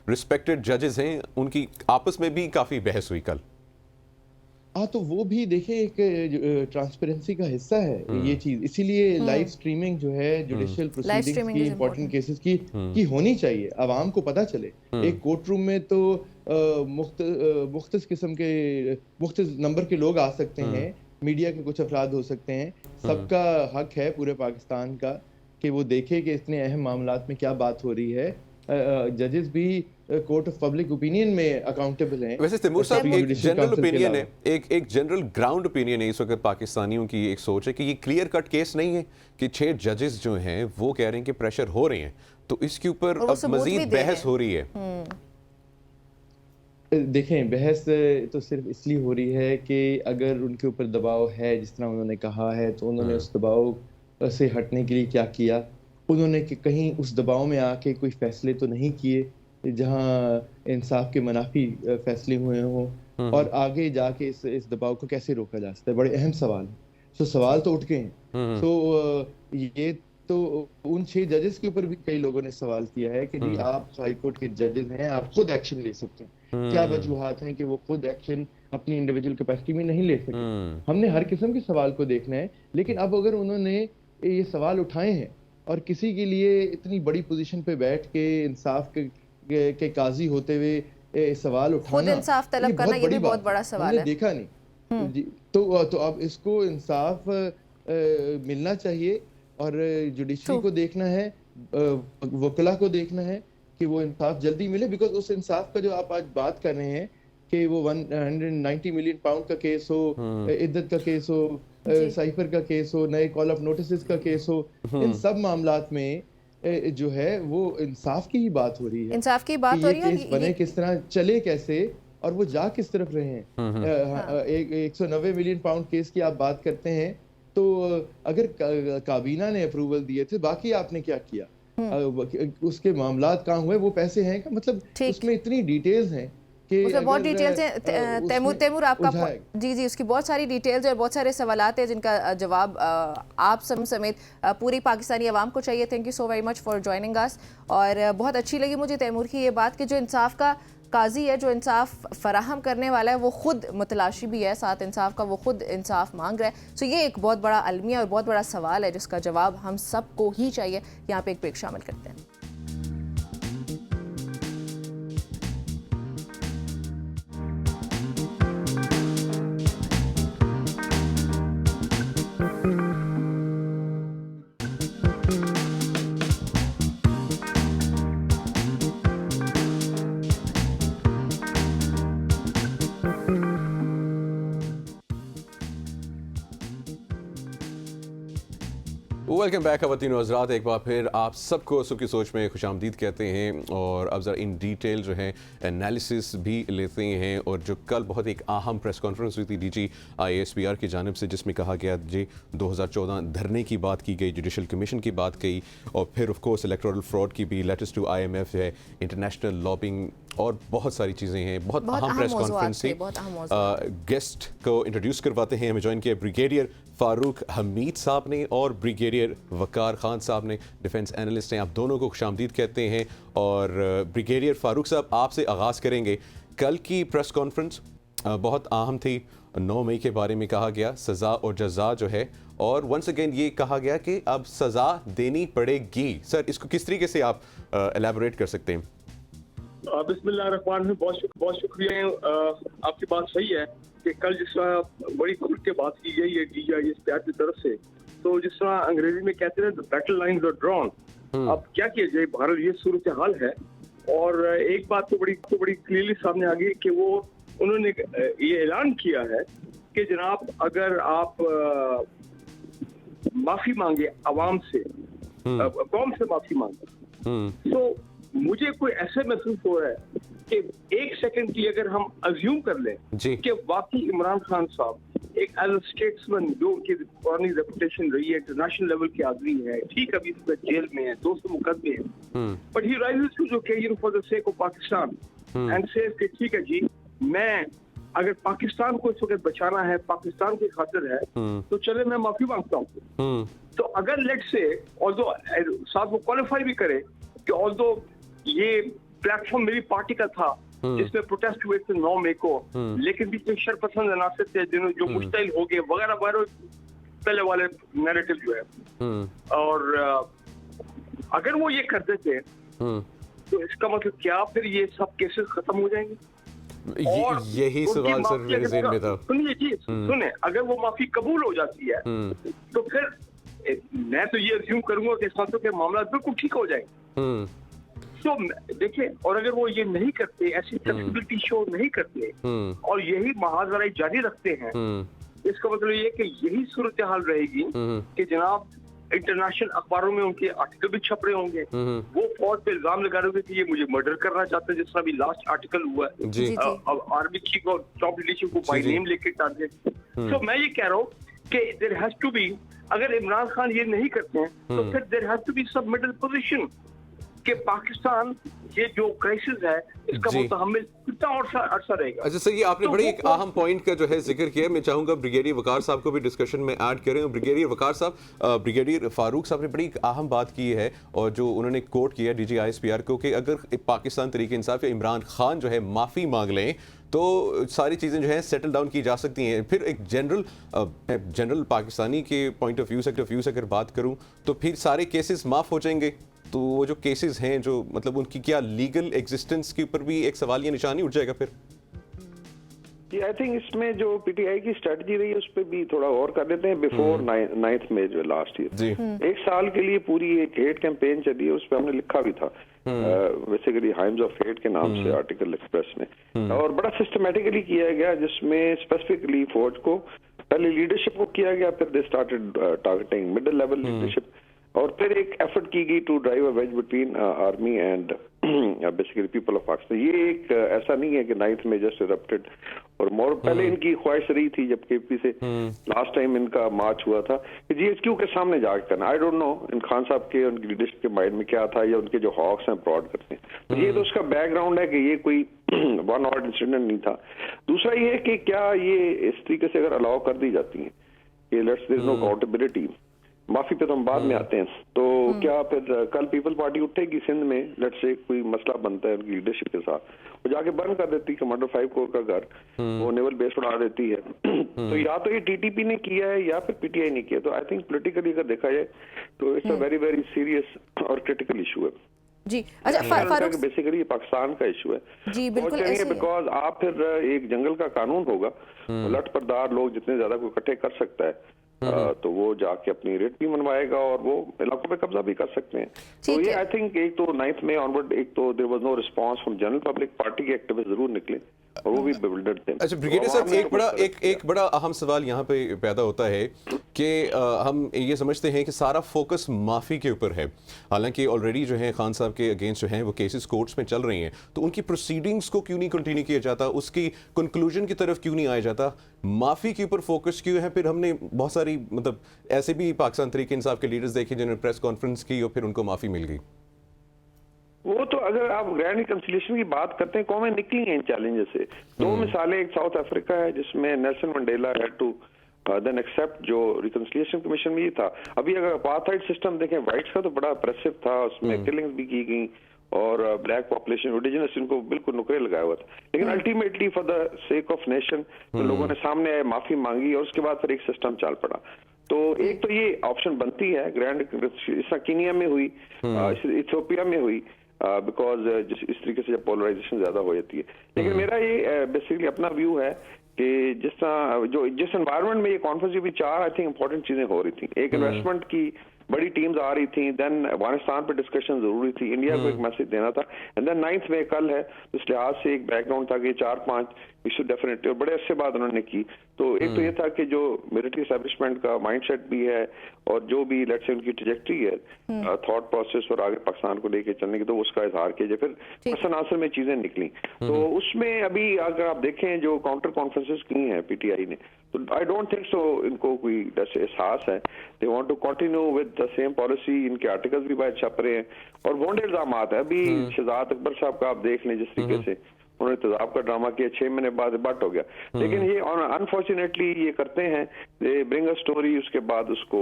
रिस्पेक्टेड जजेस हैं उनकी आपस में भी काफ़ी बहस हुई कल। हाँ, तो वो भी देखिए एक ट्रांसपेरेंसी का हिस्सा है ये चीज। इसीलिए लाइव स्ट्रीमिंग जो है जुडिशियल प्रोसीडिंग्स की, इंपॉर्टेंट केसेस की होनी चाहिए, आवाम को पता चले। एक कोर्ट रूम में तो मुख्तलिफ किस्म के मुख्तलिफ नंबर के लोग आ सकते हैं, मीडिया के कुछ अफराद हो सकते हैं। सबका हक है पूरे पाकिस्तान का कि वो देखे कि इतने अहम मामलात में क्या बात हो रही है। जजेस भी कोर्ट ऑफ पब्लिक ओपिनियन में अकाउंटेबल हैं। वैसे तैमूर साहब, एक जनरल ओपिनियन है, एक जनरल ग्राउंड ओपिनियन है इस वक्त पाकिस्तानियों की एक सोच है कि ये क्लियर कट केस नहीं है कि 6 जजेस जो हैं वो कह रहे हैं कि प्रेशर हो रहे हैं, तो इसके ऊपर अब मजीद बहस हो रही है। देखें, बहस तो सिर्फ इसलिए हो रही है कि अगर उनके ऊपर दबाव है जिस तरह उन्होंने कहा है, तो उन्होंने उस दबाव से हटने के लिए क्या किया? उन्होंने कहीं उस दबाव में आके कोई फैसले तो नहीं किए जहां इंसाफ के मुनाफी फैसले हुए हों, और आगे जाके इस दबाव को कैसे रोका जा सकता है? बड़े अहम सवाल है। सवाल तो उठ गए हैं। ये तो उन 6 जजेस के ऊपर भी कई लोगों ने सवाल किया है कि जी आप हाई कोर्ट के जजेस हैं, आप खुद एक्शन ले सकते हैं। क्या वजूहात हैं कि वो खुद एक्शन अपनी इंडिविजुअल कैपेसिटी में नहीं ले सके। हमने हर किस्म के सवाल को देखना है, लेकिन अब अगर उन्होंने ये सवाल उठाए हैं और किसी के लिए इतनी बड़ी पोजीशन पे बैठ के इंसाफ के काजी होते हुए सवाल उठाना, खुद इंसाफ तलब करना, ये भी बहुत बड़ा सवाल है। हमने देखा नहीं। तो अब इसको इंसाफ मिलना चाहिए और जुडिशरी को देखना है, वकला को देखना है कि वो इंसाफ जल्दी मिले, बिकॉज उस इंसाफ का जो आप आज बात कर रहे हैं कि वो 190 मिलियन पाउंड का केस हो, इद्दत का केस हो, साइफर का केस हो, नए कॉल ऑफ नोटिस का केस हो, इन सब मामलात में जो है वो इंसाफ की ही बात हो रही है। इंसाफ की बात हो रही है, केस बने किस तरह, चले कैसे और वो जा किस तरफ रहे हैं। 190 मिलियन पाउंड केस की आप बात करते हैं, तो अगर काबीना ने अप्रूवल दिए थे, बाकी आपने क्या किया, उसके मामलात कहाँ हुए, वो पैसे हैं का मतलब, उसमें इतनी डिटेल्स हैं कि उसमें बहुत डिटेल्स हैं। तैमूर आपका जी उसकी बहुत सारी डिटेल्स और बहुत सारे सवालात हैं जिनका जवाब आप समेत पूरी पाकिस्तानी आवाम को चाहिए। Thank you so very much for joining us. और बहुत अच्छी लगी मुझे तैमूर की ये बात कि जो इंसाफ का काजी है, जो इंसाफ फराहम करने वाला है, वो खुद मुतलाशी भी है, साथ इंसाफ का वो खुद इंसाफ मांग रहा है। सो ये एक बहुत बड़ा अलमिया और बहुत बड़ा सवाल है जिसका जवाब हम सबको ही चाहिए। यहाँ पे एक ब्रेक शामिल करते हैं। वेलकम बैक खवातीन और हज़रात, एक बार फिर आप सबको सबकी सोच में खुशामदीद कहते हैं। और अब ज़रा इन डिटेल जो है एनालिसिस भी लेते हैं। और जो कल बहुत एक अहम प्रेस कॉन्फ्रेंस हुई थी DG IASPR की जानिब से, जिसमें कहा गया जी 2014 धरने की बात की गई, जुडिशल कमीशन की बात की, और फिर ऑफ कोर्स इलेक्टोरल फ्रॉड की भी, लेटर्स टू IMF है, इंटरनेशनल लॉबिंग और बहुत सारी चीज़ें हैं। बहुत अहम प्रेस कॉन्फ्रेंस थी। गेस्ट को इंट्रोड्यूस करवाते हैं। हमें ज्वाइन किया ब्रिगेडियर फारूक हमीद साहब ने और ब्रिगेडियर वकार खान साहब ने, डिफेंस एनालिस्ट हैं। आप दोनों को खुशामदीद कहते हैं। और ब्रिगेडियर फारूक साहब, आपसे आगाज़ करेंगे। कल की प्रेस कॉन्फ्रेंस बहुत अहम थी। 9 मई के बारे में कहा गया, सज़ा और जज़ा जो है, और वंस अगेन ये कहा गया कि अब सज़ा देनी पड़ेगी। सर, इसको किस तरीके से आप एलैबोरेट कर सकते हैं? बिस्मिल्लाहिर्रहमानिर्रहीम। बहुत शुक्रिया। आपकी बात सही है कि कल जिस तरह बड़ी खुल के बात की गई है DG IASPR की तरफ से, तो जिस तरह अंग्रेजी में कहते हैं बैटल लाइन्स आर ड्रॉन। अब क्या किया जाए, भारत ये सूरत हाल है। और एक बात तो बड़ी क्लियरली सामने आ गई कि उन्होंने ये ऐलान किया है कि जनाब अगर आप माफी मांगे आवाम से, कौम से माफी मांगे, तो मुझे कोई ऐसे महसूस हो रहा है कि एक सेकंड की अगर हम अज्यूम कर लें कि वाकई इमरान खान साहब एक एज स्टेट्समैन, जो उनकी पुरानी रेपुटेशन रही है, इंटरनेशनल लेवल के आदमी है, ठीक अभी जेल में है, 200 मुकदमे हैं, but he rises to the occasion for the sake of Pakistan and says कि ठीक है जी, मैं अगर पाकिस्तान को इस वक्त बचाना है, पाकिस्तान की खातिर है, तो चले मैं माफी मांगता हूँ। तो अगर लेट से ऑल्दो साथ वो क्वालिफाई भी करे कि ऑल्दो ये प्लेटफॉर्म मेरी पार्टी का था जिसमें प्रोटेस्ट हुए थे 9 मई को, लेकिन बीच में शरपसंद अनासर थे जो मुश्तिल हो गए वगैरह वगैरह, पहले वाले नैरेटिव जो है। और अगर वो ये कर देते तो इसका मतलब क्या फिर ये सब केसेस खत्म हो जाएंगे? यही सवाल सर मेरे ज़हन में था। सुनिए जी, सुने, अगर वो माफी कबूल हो जाती है तो फिर मैं तो ये अज्यूम करूंगा कि इस के मामला बिल्कुल ठीक हो जाएंगे। तो देखिए, और अगर वो ये नहीं करते, ऐसी फ्लेक्सिबिलिटी शो नहीं करते और यही महाजराई जारी रखते हैं, इसका मतलब ये कि यही सूरत हाल रहेगी कि जनाब इंटरनेशनल अखबारों में उनके आर्टिकल भी छप रहे होंगे, वो फौज पे इल्जाम लगा रहे होंगे कि ये मुझे मर्डर करना चाहते हैं, जिस तरह अभी लास्ट आर्टिकल हुआ है, अब आर्मी चीफ और टॉप लीडरशिप को बाय नेम लेके टारगेट। तो मैं ये कह रहा हूँ कि देयर हैज टू बी, अगर इमरान खान ये नहीं करते हैं तो फिर there has to be some middle position कि पाकिस्तान ये जो क्राइसिस है इसका जी। मुतहम्मिल कितना और अरसा रहेगा। अच्छा सर, ये आपने तो बड़ी वो- एक अहम पॉइंट का जो है जिक्र किया। मैं चाहूंगा ब्रिगेडियर वकार साहब को भी डिस्कशन में ऐड करें। और ब्रिगेडियर वकार साहब, ब्रिगेडियर फारूक साहब ने बड़ी एक अहम बात की है और जो उन्होंने कोट किया DGISPR को कि अगर पाकिस्तान तरीके इंसाफ या इमरान खान जो है माफ़ी मांग लें तो सारी चीज़ें जो हैं सेटल डाउन की जा सकती हैं। फिर एक जनरल पाकिस्तानी के पॉइंट ऑफ व्यू से अगर बात करूं तो फिर सारे केसेस माफ़ हो जाएंगे। तो वो जो केसेस हैं जो मतलब उनकी क्या लीगल एग्जिस्टेंस के ऊपर भी एक सवालिया निशानी उठ जाएगा फिर। जी, आई थिंक इसमें जो पीटीआई की स्ट्रेटजी रही है उस पर भी थोड़ा और कर देते हैं। बिफोर 9th में जो लास्ट ईयर जी। एक साल के लिए पूरी एक हेट कैंपेन चली है, उस पर हमने लिखा भी था बेसिकली हाइम्स ऑफ हेट के नाम से आर्टिकल एक्सप्रेस में, और बड़ा सिस्टमेटिकली किया गया जिसमें स्पेसिफिकली फौज को पहले लीडरशिप को किया गया, फिर they started targeting middle level leadership, और फिर एक एफर्ट की गई to drive a wedge between army and basically people of Pakistan. ये एक ऐसा नहीं है कि 9th में जस्ट इरप्टेड, और मोर पहले इनकी ख्वाहिश रही थी जब केपी से लास्ट टाइम इनका मार्च हुआ था कि GHQ के सामने जाके करना। आई डोंट नो इन खान साहब के उनकी लीडरशिप के माइंड में क्या था, या उनके जो हॉक्स हैं ब्रॉड करते हैं, तो ये तो उसका बैकग्राउंड है कि ये कोई वन ऑट इंसिडेंट नहीं था। दूसरा ये है कि क्या ये इस तरीके से अगर अलाउ कर दी जाती है कि let's there is no accountability, माफी पे तो हम बाद में आते हैं, तो क्या फिर कल पीपल पार्टी उठेगी सिंध में, लेट्स से कोई मसला बनता है उनकी लीडरशिप के साथ, वो जाके बंद कर देती है कमांडर 5 कोर का घर, वो नेवल बेस उड़ा देती है। तो या तो ये TTP ने किया है या फिर PTI ने किया। तो आई थिंक पोलिटिकली अगर देखा जाए तो it's a very very serious और क्रिटिकल इशू है जी। अच्छा फारूक, बेसिकली पाकिस्तान का इशू है जी बिल्कुल ऐसे ही है। बिकॉज आप फिर एक जंगल का कानून होगा, लट परदार लोग जितने ज्यादा को इकट्ठे कर सकता है तो वो जाके अपनी रेट भी मनवाएगा और वो इलाकों पे कब्जा भी कर सकते हैं। तो ये आई थिंक एक तो 9th में ऑनवर्ड एक तो there was no response from general public, party के एक्टिविस्ट जरूर निकले और वो भी बिल्डर्ड थे। अच्छा ब्रिगेडियर साहब, एक बड़ा अहम सवाल यहाँ पे पैदा होता है कि हम ये समझते हैं कि सारा फोकस माफ़ी के ऊपर है, हालांकि ऑलरेडी जो है खान साहब के अगेंस्ट जो हैं वो केसेस कोर्ट्स में चल रही हैं, तो उनकी प्रोसीडिंग्स को क्यों नहीं कंटिन्यू किया जाता, उसकी कंक्लूजन की तरफ क्यों नहीं आया जाता, माफ़ी के ऊपर फोकस क्यों है? फिर हमने बहुत सारी मतलब ऐसे भी पाकिस्तान तहरीक इंसाफ के लीडर्स देखे जिन्होंने प्रेस कॉन्फ्रेंस की और फिर उनको माफ़ी मिल गई। वो तो अगर आप ग्रैंड रिकंसिलिएशन की बात करते हैं, कौमें निकली हैं इन चैलेंजेस से। दो मिसालें, एक साउथ अफ्रीका है जिसमें Nelson Mandela had to then accept जो रिकंसिलिएशन कमीशन में ही था। अभी अगर अपार्थाइड सिस्टम देखें व्हाइट्स का तो बड़ा अप्रेसिव था, उसमें किलिंग्स भी की गई और ब्लैक पॉपुलेशन इंडिजिनस इनको बिल्कुल नुकरे लगाया हुआ था, लेकिन ultimately for the sake of nation लोगों ने सामने आए, माफी मांगी और उसके बाद फिर एक सिस्टम चल पड़ा। तो एक तो ये ऑप्शन बनती है ग्रैंड, कीनिया में हुई, इथियोपिया में हुई, बिकॉज इस तरीके से जब पोलराइजेशन ज्यादा हो जाती है। लेकिन मेरा ये बेसिकली अपना व्यू है कि जिस एनवायरनमेंट में ये कॉन्फ्रेंस भी चार आई थिंक इंपॉर्टेंट चीजें हो रही थी। एक इन्वेस्टमेंट की बड़ी टीम्स आ रही थी, देन अफगानिस्तान पे डिस्कशन जरूरी थी, इंडिया को एक मैसेज देना था, एंड देन 9th में कल है, तो इस लिहाज से एक बैकग्राउंड था कि 4-5 इशू डेफिनेटली, और बड़े अच्छे बात उन्होंने की। तो एक तो ये था कि जो मिलिट्री एस्टेब्लिशमेंट का माइंडसेट भी है और जो भी लेट्स से उनकी ट्रैजेक्टरी है, थॉट प्रोसेस और आगे पाकिस्तान को लेके चलने की, तो उसका इजहार किया जाए। फिर क्वेश्चन आंसर में चीजें निकली, तो उसमें अभी अगर आप देखें जो काउंटर कॉन्फ्रेंसेस की हैं पीटीआई ने, तो आई डोंट थिंक सो इनको कोई एहसास है। They want to continue with the same policy, इनके आर्टिकल्स भी बहुत छप रहे हैं और वांटेड इल्जाम है। अभी शहजाद अकबर साहब का आप देख लें, जिस तरीके से उन्होंने तेजाब का ड्रामा किया, 6 महीने बाद रिबट हो गया। लेकिन ये अनफॉर्चुनेटली ये करते हैं, दे ब्रिंग अ स्टोरी, उसके बाद उसको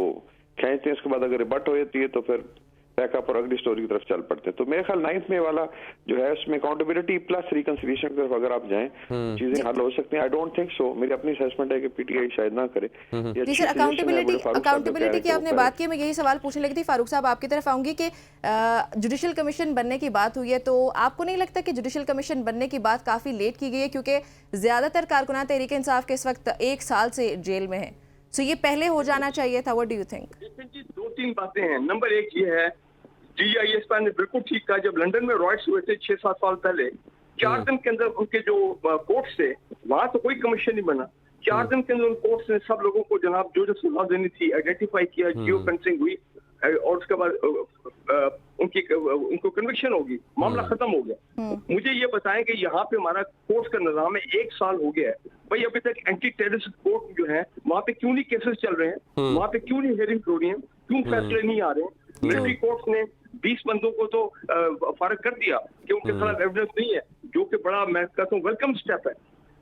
खींचते हैं, उसके बाद अगर रिबट हो जाती है तो फिर बैकअप और अगली स्टोरी की तरफ चल पड़ते हैं। तो मेरे ख्याल 9th में वाला जो है उसमें अकाउंटेबिलिटी प्लस रिकंसिलिएशन की तरफ अगर आप जाएं, चीजें हल हो सकती हैं। आई डोंट थिंक सो, मेरी अपनी असेसमेंट है कि पीटीआई शायद ना करे। जी सर, अकाउंटेबिलिटी की आपने बात की, मैं यही सवाल पूछने लगी थी। फारूक साहब आपकी तरफ आऊंगी कि जुडिशल कमीशन बनने की बात हुई है, तो आपको नहीं लगता कि जुडिशल कमीशन बनने की बात काफी लेट की गई है, क्योंकि ज्यादातर कारकुनान तहरीक इंसाफ के इस वक्त 1 साल से जेल में है, तो ये पहले हो जाना चाहिए था? What do you think? जी 2-3 बातें हैं। नंबर 1 ये है, DGISPR ने बिल्कुल ठीक कहा, जब लंदन में रॉयट्स हुए थे 6-7 साल पहले, 4 दिन के अंदर उनके जो कोर्ट से, वहां तो कोई कमीशन नहीं बना, 4 दिन के अंदर उन कोर्ट ने सब लोगों को जनाब जो सजा देनी थी आइडेंटिफाई किया, जियो फेंसिंग हुई और उसके बाद उनको कन्विक्शन होगी, मामला खत्म हो गया। मुझे ये बताएं कि यहाँ पे हमारा कोर्ट का निजाम है, 1 साल हो गया है भाई, अभी तक एंटी टेररिस्ट कोर्ट जो है वहाँ पे क्यों नहीं केसेस चल रहे हैं, वहाँ पे क्यों नहीं हियरिंग हो रही है, क्यों फैसले नहीं आ रहे हैं? मिलिट्री कोर्ट ने 20 बंदों को तो फारग कर दिया कि उनके खिलाफ एविडेंस नहीं है, जो कि बड़ा मैं कहता हूँ वेलकम स्टेप है।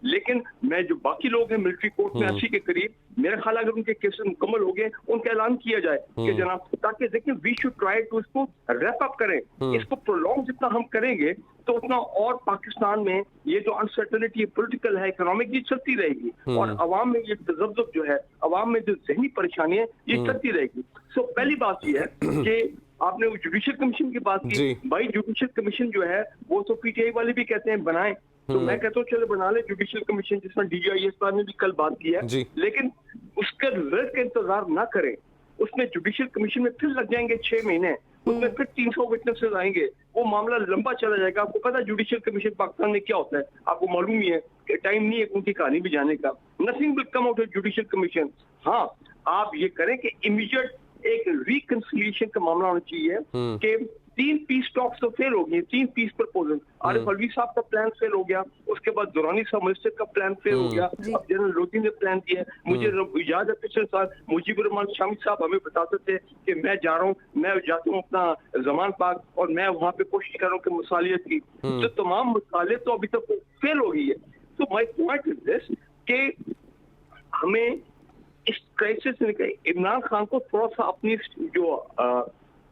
लेकिन मैं जो बाकी लोग हैं मिलिट्री कोर्ट में 80 के करीब, मेरा ख्याल अगर उनके केसेस मुकम्मल हो गए, उनका ऐलान किया जाए कि जनाब, ताकि देखिए वी शुड ट्राई टू इसको रैप अप करें। इसको प्रोलॉन्ग जितना हम करेंगे तो उतना और पाकिस्तान में ये जो अनसर्टेनिटी पॉलिटिकल है, इकोनॉमिक, ये चलती रहेगी और अवाम में ये तजब्जुब जो है, अवाम में जो जहनी परेशानी है, ये चलती रहेगी। सो पहली बात ये है कि आपने जुडिशियल कमीशन की बात की। भाई जुडिशियल कमीशन जो है वो तो पीटीआई वाले भी कहते हैं बनाएं, तो मैं कहता हूँ चलो बना ले जुडिशियल कमीशन, जिसमें DGIS ने भी कल बात की है, लेकिन उसका रिजल्ट का इंतजार ना करें। उसमें जुडिशियल कमीशन में फिर लग जाएंगे 6 महीने, उसमें फिर 300 विटनेसेस आएंगे, वो मामला लंबा चला जाएगा। आपको पता है जुडिशियल कमीशन पाकिस्तान में क्या होता है, आपको मालूम ही है कि टाइम नहीं है उनकी कहानी भी जाने का। Nothing will come out of judicial commission. हाँ, आप ये करें कि इमीडिएट एक रिकंसिलिएशन का मामला होना चाहिए कि 3 पीस टॉक्स तो फेल हो गई, 3 पीस प्रपोजल। आरिफ अलवी साहब का प्लान फेल हो गया, उसके बाद दुरानी साहब मिनिस्टर का प्लान फेल हो गया, अब जनरल लोधी ने प्लान दिया है। मुझे याद है पिछले साल मुजीबुर रहमान शामी साहब हमें बताते थे कि मैं जा रहा हूँ, मैं जाता हूँ अपना जमान पाक और मैं वहाँ पे कोशिश कर रहा हूँ कि मसालियत की, तो तमाम मसाले तो अभी तक फेल हो गई है। तो माई पॉइंट इज दिस कि हमें इस क्राइसिस से निकल इमरान खान को थोड़ा सा अपनी जो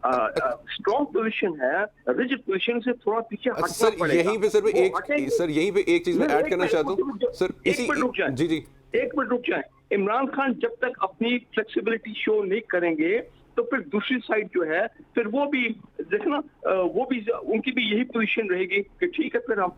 स्ट्रॉन्ग पोजीशन है, रिजिड पोजीशन से थोड़ा पीछे हटना पड़ेगा। यहीं पे सर यहीं पे एक चीज मैं ऐड करना चाहता हूँ सर, एक मिनट रुक जाए। इमरान खान जब तक अपनी फ्लेक्सिबिलिटी शो नहीं करेंगे तो फिर दूसरी साइड जो है फिर वो भी देखना, वो भी उनकी भी यही पोजीशन रहेगी कि ठीक है फिर हम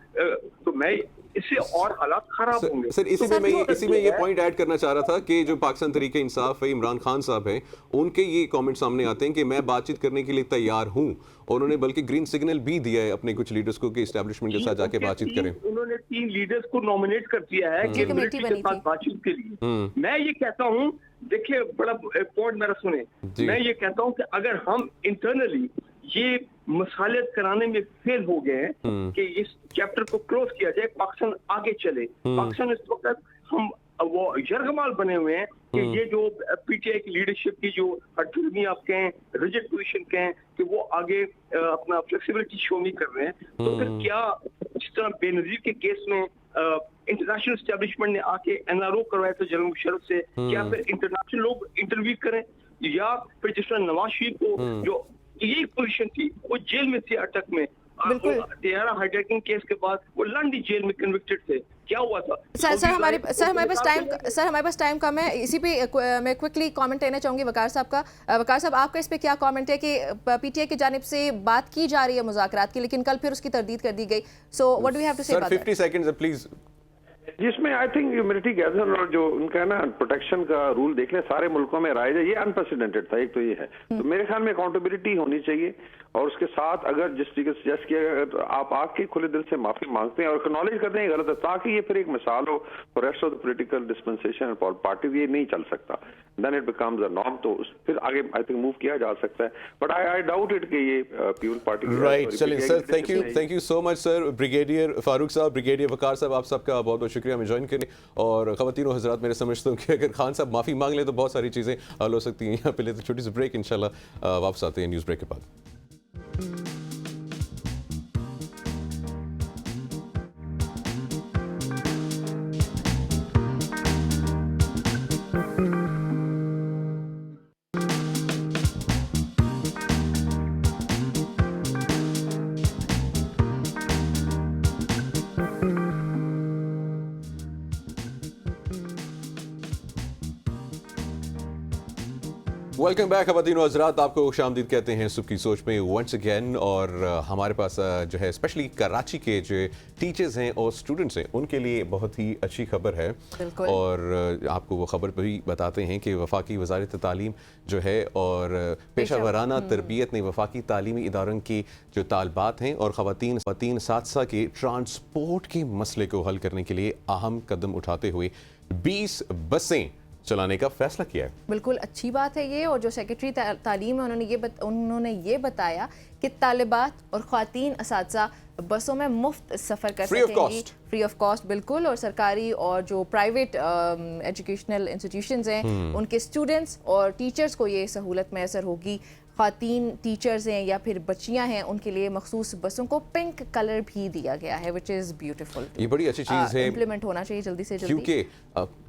तो मैं इससे और हालात खराब होंगे। सर इसी में ये पॉइंट ऐड करना चाह रहा था कि जो पाकिस्तान तरीके इंसाफ है, इमरान खान साहब हैं, उनके ये कमेंट सामने आते हैं कि मैं बातचीत करने के लिए तैयार हूं, और उन्होंने बल्कि ग्रीन सिग्नल भी दिया है अपने कुछ लीडर्स को कि एस्टैब्लिशमेंट के साथ जाके बातचीत करें। उन्होंने 3 लीडर्स को नॉमिनेट कर दिया है कि मिलिट्री के साथ बातचीत के लिए। मैं ये कहता हूँ, देखिए बड़ा पॉइंट मेरा सुने, मैं ये कहता हूँ कि अगर हम इंटरनली ये मसालियत कराने में फेल हो गए कि इस चैप्टर को क्लोज किया जाए, पाकिस्तान आगे चले। पाकिस्तान इस वक्त हम वो यरगमाल बने हुए हैं कि ये जो पीटीआई की लीडरशिप की जो हटफिल्मी आप कहें, रिजिड पोजीशन कहें कि वो आगे अपना फ्लेक्सिबिलिटी शो नहीं कर रहे हैं, तो फिर क्या जिस तरह बेनजीर के केस में इंटरनेशनल एस्टेब्लिशमेंट ने आके NRO करवाया था जनरल मुशर्रफ से, क्या फिर इंटरनेशनल लोग इंटरव्यू करें, या फिर जिस तरह नवाज शरीफ को जो यही पोजीशन थी, वो जेल में थे अटक में, तिहारा हाईजैकिंग केस के बाद वो लंडी जेल में कन्विक्टेड थे। क्या हुआ था सर हमारे पास टाइम कम है, इसी पे मैं क्विकली कमेंट लेना चाहूंगी वकार साहब का। वकार साहब, आपका इस पे क्या कमेंट है कि पीटीआई की जानिब से बात की जा रही है मुज़ाकरात की, लेकिन कल फिर उसकी तरदीद कर दी गई, so what do you have to say about that? 50 seconds please. जिसमें आई थिंक मिलिट्री गैदर और जो उनका है ना प्रोटेक्शन का रूल देख ले, सारे मुल्कों में राइज है, ये अनप्रेसिडेंटेड था। एक तो ये है, तो मेरे ख्याल में अकाउंटेबिलिटी होनी चाहिए, और उसके साथ अगर जिस तरीके से सजेस्ट किया गया तो आप आके खुले दिल से माफी मांगते हैं और एक्नॉलेज करते हैं गलत है, ताकि ये फिर एक मिसाल हो for rest of the political dispensation और पार्टीज। ये नहीं चल सकता, then it becomes a norm, तो फिर आगे आई थिंक मूव किया जा सकता है, बट आई डाउट इट कि ये पीपल पार्टी राइट। चलिए sir, thank you so much sir. Brigadier Farooq साहब, ब्रिगेडियर वकार साहब, आप सबका बहुत बहुत शुक्रिया हमें ज्वाइन करने। और ख़वातीनो हज़रात, मेरे समझता हूँ कि अगर खान साहब माफ़ी मांग लें तो बहुत सारी चीज़ें हल हो सकती हैं। यहाँ पे लेते छोटी सी ब्रेक, इंशाल्लाह वापस आते हैं न्यूज़ ब्रेक के बाद। वेलकम बैक ख़वातीनो हज़रात, आपको खुशामदीद कहते हैं सुबह की सोच में वंस अगेन। और हमारे पास जो है स्पेशली कराची के जो टीचर्स हैं और स्टूडेंट्स हैं उनके लिए बहुत ही अच्छी खबर है, और आपको वो खबर भी बताते हैं कि वफाकी वज़ारत तालीम जो है और पेशा वराना तरबियत ने वफाकी तालीमी इदारों की जो तालबात हैं और ख़वातीन साथसा के ट्रांसपोर्ट के मसले को हल करने के लिए अहम कदम उठाते हुए 20 बसें चलाने का फैसला किया है। बिल्कुल अच्छी बात है ये, और जो सेक्रेटरी तालीम है उन्होंने ये बताया कि तालिबात और ख़वातीन असातिज़ा बसों में मुफ्त सफ़र कर सकेंगी, फ्री ऑफ कॉस्ट। बिल्कुल, और सरकारी और जो प्राइवेट एजुकेशनल इंस्टीट्यूशंस हैं उनके स्टूडेंट्स और टीचर्स को ये सहूलत मैसर होगी ख़वातीन टीचर्स हैं या फिर बच्चियां हैं उनके लिए मखसूस बसों को पिंक कलर भी दिया गया है, विच इज़ ब्यूटीफुल। ये बड़ी अच्छी चीज़ है, इम्प्लीमेंट होना चाहिए जल्दी से जल्दी, क्योंकि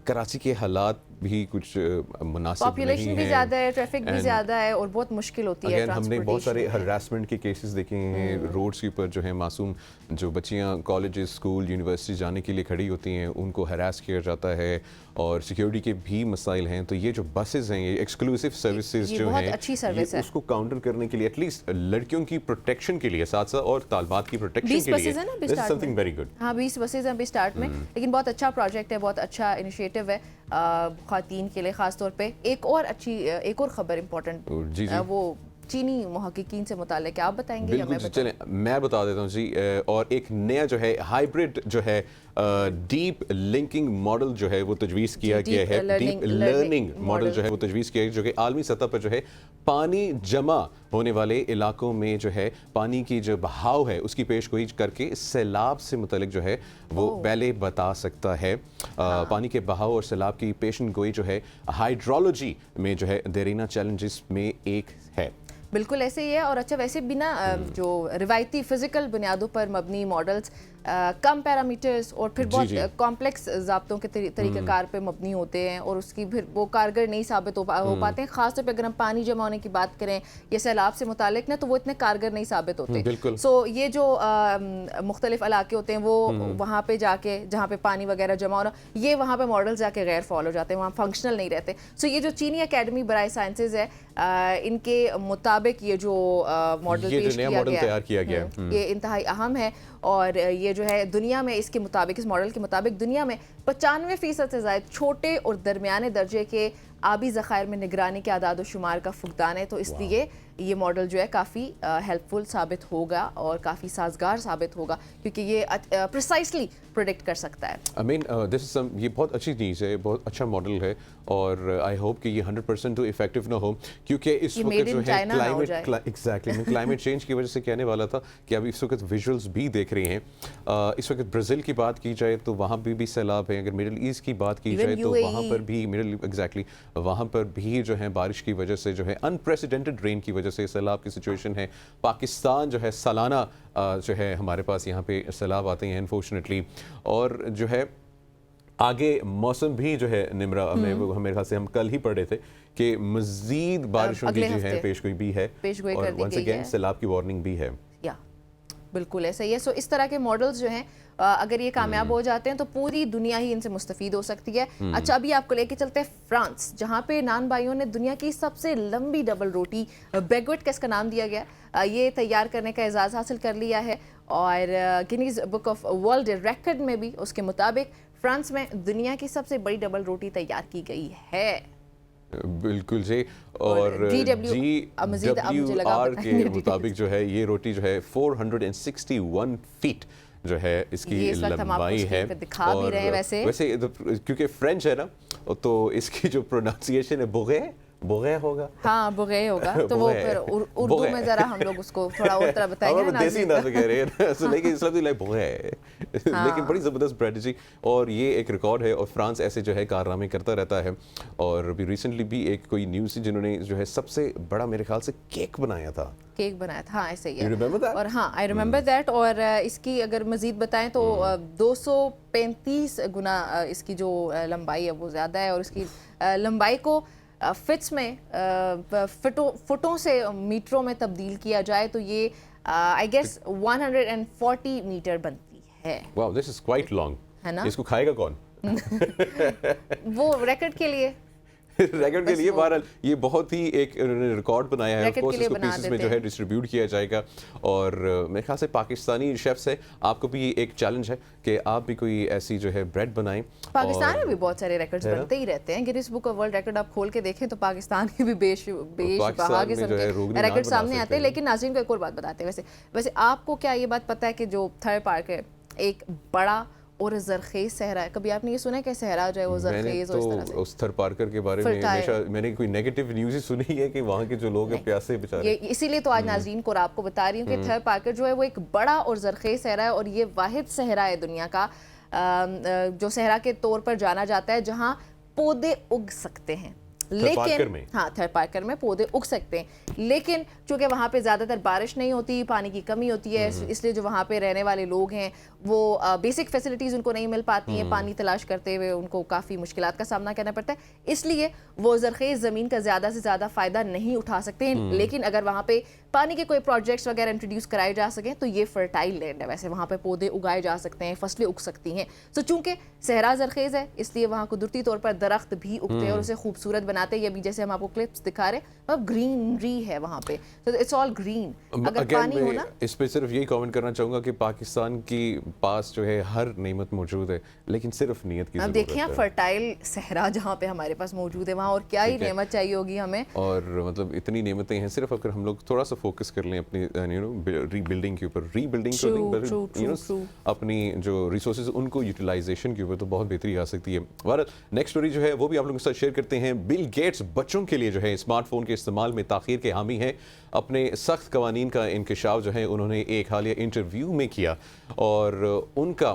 कराची के हालात भी कुछ मुनासिब पॉपुलेशन नहीं भी है, ज़्यादा है, ट्रैफिक भी ज़्यादा है और बहुत मुश्किल होती है। हमने बहुत सारे ट्रांसपोर्टेशन हरासमेंट के केसेस देखे हैं रोड्स के ऊपर, जो है मासूम जो बच्चियां कॉलेजेस स्कूल यूनिवर्सिटी जाने के लिए खड़ी होती हैं उनको हरास किया जाता है, और सिक्योरिटी के भी मसाइल हैं। तो ये जो बसेस हैं, ये एक्सक्लूसिव सर्विसेज ये जो बहुत हैं, अच्छी सर्विस है। उसको काउंटर करने के लिए एटलीस्ट लड़कियों की प्रोटेक्शन के लिए साथ साथ और तालबात की प्रोटेक्शन 20 के लिए बसेज है ना अभी दिस इज स्टार्ट समथिंग में। Very good. हाँ 20 बसेज हैं अभी स्टार्ट में, लेकिन बहुत अच्छा प्रोजेक्ट है, बहुत अच्छा इनिशिएटिव है ख़वातीन के लिए ख़ास तौर पे। एक और खबर इम्पोर्टेंट, जी जी, वो चीनी मुहक्किकीन से मुताल्लिक है, आप बताएंगे या मैं बिल्कुल। बताऊं? चलें मैं बता देता हूँ जी। और एक नया जो है हाइब्रिड जो है डीप लिंकिंग मॉडल जो है वो तजवीज़ किया जी, गया है, learning- deep learning learning model model। जो है वो तजवीज़ किया है, जो कि आलमी सतह पर जो है पानी जमा होने वाले इलाकों में जो है पानी की जो बहाव है उसकी पेशगोई करके सैलाब से मुतलिक जो है वो पहले बता सकता है। पानी के बहाव और सैलाब की पेशन गोई जो है हाइड्रोलॉजी में जो है देरीना चैलेंजेस में एक है। बिल्कुल ऐसे ही है। और अच्छा वैसे भी ना जो रिवायती फिजिकल बुनियादों पर मबनी मॉडल्स कम पैरामीटर्स और फिर जी, जी। बहुत कॉम्प्लेक्स ज़ाब्तों के तरीक़ाकार पे मबनी होते हैं और उसकी फिर वो कारगर नहीं साबित हो पाते हैं। ख़ासतौर पे अगर हम पानी जमा होने की बात करें या सैलाब से मुतालिक ना, तो वो इतने कारगर नहीं साबित होते। बिल्कुल। सो ये जो मुख्तलिफ इलाके होते हैं वो वहाँ पे जाके जहाँ पे पानी वगैरह जमा होना, ये वहाँ पे मॉडल्स जाके गैर फॉल हो जाते हैं, वहाँ फंक्शनल नहीं रहते। सो ये जो चीनी अकेडमी बराए साइंसेज है, इनके मुताबिक ये जो मॉडल ये जो पेश नया किया मॉडल गया तैयार किया गया है, ये इंतहाई अहम है। और ये जो है दुनिया में इसके मुताबिक, इस मॉडल के मुताबिक दुनिया में 95% से ज़्यादा छोटे और दरमियाने दर्जे के आबी ज़खायर में निगरानी के आदाद व शुमार का फुकदान है। तो इसलिए ये मॉडल जो है काफ़ी हेल्पफुल साबित होगा और काफ़ी साजगार साबित होगा, क्योंकि ये प्रिसाइसली प्रेडिक्ट कर सकता है। I mean this is some, ये बहुत अच्छी चीज़ है, बहुत अच्छा मॉडल है, और आई होप कि ये 100% तो इफेक्टिव ना हो, क्योंकि इस ये वक्त made जो in है China ना हो जाए। मैं क्लाइमेट चेंज की वजह से कहने वाला था कि अभी इस वक्त विजुअल्स भी देख रहे हैं। इस वक्त ब्राज़ील की बात की जाए तो वहाँ भी सैलाब है, अगर मिडिल ईस्ट की बात की Even जाए तो UAE वहाँ पर भी वहाँ पर भी जो है बारिश की वजह से जो है अनप्रेसिडेंटेड रेन की वजह से सैलाब की सिचुएशन है। पाकिस्तान जो है सालाना जो है हमारे पास यहाँ पे सैलाब आते हैं अनफॉर्चुनेटली, और जो है आगे मौसम भी जो है निमरा मेरे ख्याल से हम कल ही पढ़ रहे थे कि मजीद बारिशों की जो है पेशगोई भी है, पेशगोई और कर दी वंस गई अगेन है। सैलाब की वार्निंग भी है। या बिल्कुल ऐसा ही है। सो इस तरह के मॉडल्स जो हैं अगर ये कामयाब हो जाते हैं तो पूरी दुनिया ही इनसे मुस्तफीद हो सकती है। अच्छा अभी आपको लेके चलते हैं फ्रांस, जहाँ पे नान भाइयों ने दुनिया की सबसे लंबी डबल रोटी बैगवेट का इसका नाम दिया गया, ये तैयार करने का एजाज़ हासिल कर लिया है, और Guinness book of world record में भी उसके मुताबिक फ्रांस में दुनिया की सबसे बड़ी डबल रोटी तैयार की गई है। बिल्कुल जी। और GWR के मुताबिक जो है ये रोटी जो है 461 फीट जो है इसकी ये इस वक्त हम आपको लंबाई है, स्क्रीन पे दिखा भी रहे हैं। वैसे क्योंकि फ्रेंच है ना, तो इसकी जो प्रोनाउंसिएशन है बोगे होगा। हाँ बोगे होगा, तो वो फिर उर्दू में जरा हम लोग उसको थोड़ा और तरह बताएंगे ना, देसी अंदाज में कह रहे हैं so, लेकिन इस्लाम लाइक बोगे लेकिन बड़ी ज़बरदस्त ब्रेड जी, और ये एक रिकॉर्ड है, और फ्रांस ऐसे जो है कारनामे करता रहता है। और अभी रिसेंटली भी एक कोई न्यूज़ थी जिन्होंने जो है सबसे बड़ा मेरे ख्याल से केक बनाया था, हाँ ऐसे ही है। You remember that? और हाँ आई रिमेंबर दैट। और इसकी अगर मजीद बताएं तो 235 गुना इसकी जो लंबाई है वो ज़्यादा है, और इसकी लंबाई को फिट्स में फुटों से मीटरों में तब्दील किया जाए तो ये आई गेस 140 मीटर बनती है। Wow this is quite long, है ना? इसको खाएगा कौन? वो रिकॉर्ड के लिए रिकॉर्ड के लिए बहरहाल ये बहुत ही एक रिकॉर्ड बनाया है। ऑफ Record कोर्स के लिए इसको बना पीसेस में देते जो है हैं। डिस्ट्रीब्यूट किया जाएगा, और मेरे ख्याल से पाकिस्तानी शेफ्स है, आपको भी एक चैलेंज है कि आप भी कोई ऐसी जो है ब्रेड बनाएं। पाकिस्तान में भी बहुत सारे रिकॉर्ड्स बनते ही रहते हैं। Guinness book of world record आप खोल के देखें तो पाकिस्तान के भी बेशबहा पाकिस्तान किस्म में जो है के रोगनी नान रिकॉर्ड बना सामने सकते आते हैं। हैं। लेकिन नाज़रीन को एक और बात बताते हैं, वैसे आपको क्या ये बात पता है कि जो थर पार्क है एक बड़ा और जरखेज सहरा है? कभी आपने ये सुना है कि सहरा जो है वो मैंने जरखेज और इस तरह तो से? उस थर पार्कर के बारे में Fertile। हमेशा मैंने कोई नेगेटिव न्यूज़ ही सुनी है कि वहाँ के जो लोग हैं प्यासे बेचारे। ये इसीलिए तो आज नाज़रीन को और आपको बता रही हूँ कि थर पार्कर जो है वो एक बड़ा और जरखेज सहरा है, और ये वाहिद सहरा है दुनिया का जो सहरा के तौर पर जाना जाता है जहाँ पौधे उग सकते हैं। पार्कर में। हाँ, थर्ड पार्कर में पौधे उग सकते हैं, लेकिन चूंकि वहाँ पे ज़्यादातर बारिश नहीं होती, पानी की कमी होती है, इसलिए जो वहाँ पे रहने वाले लोग हैं वो बेसिक फैसिलिटीज़ उनको नहीं मिल पाती हैं। पानी तलाश करते हुए उनको काफ़ी मुश्किलात का सामना करना पड़ता है, इसलिए वो ज़रख़ेज़ ज़मीन का ज़्यादा से ज़्यादा फ़ायदा नहीं उठा सकते हैं। लेकिन अगर वहाँ पे पानी के कोई प्रोजेक्ट्स वगैरह इंट्रोड्यूस कराए जा सकें तो ये फर्टाइल लैंड है, वैसे वहाँ पे पौधे उगाए जा सकते हैं, फसलें उग सकती हैं। तो चूंकि सहरा ज़रख़ेज़ है, इसलिए वहाँ कुदरती तौर पर दरख्त भी उगते हैं और उसे खूबसूरत बनाते हैं। अभी जैसे हम आपको क्लिप्स दिखा रहे हैं, मतलब ग्रीनरी है वहाँ पे, तो इट्स ऑल ग्रीन। अगर Again, पानी हो मैं ना, इस पे सिर्फ यही कमेंट करना चाहूंगा कि पाकिस्तान की पास जो है हर नेमत मौजूद है, लेकिन सिर्फ नीयत की अब जरूरत देखिए आप है। फर्टाइल सहरा जहाँ पे हमारे पास मौजूद है, वहाँ और क्या ही ठीक है। नेमत चाहिए होगी हमें। और मतलब इतनी नेमतें हैं, सिर्फ अगर हम लोग थोड़ा सा फोकस कर लें अपनी रीबिल्डिंग के ऊपर, True. अपनी जो रिसोर्सेज उनको यूटिलाइजेशन के ऊपर, तो बहुत बेहतरी आ सकती है। बहरहाल नेक्स्ट स्टोरी जो है वो भी आप लोगों के साथ शेयर करते हैं। बिल गेट्स बच्चों के लिए जो है स्मार्टफोन के इस्तेमाल में ताख़ीर के हामी हैं। अपने सख्त कवानीन का इंकशाफ जो है उन्होंने एक हालिया इंटरव्यू में किया और उनका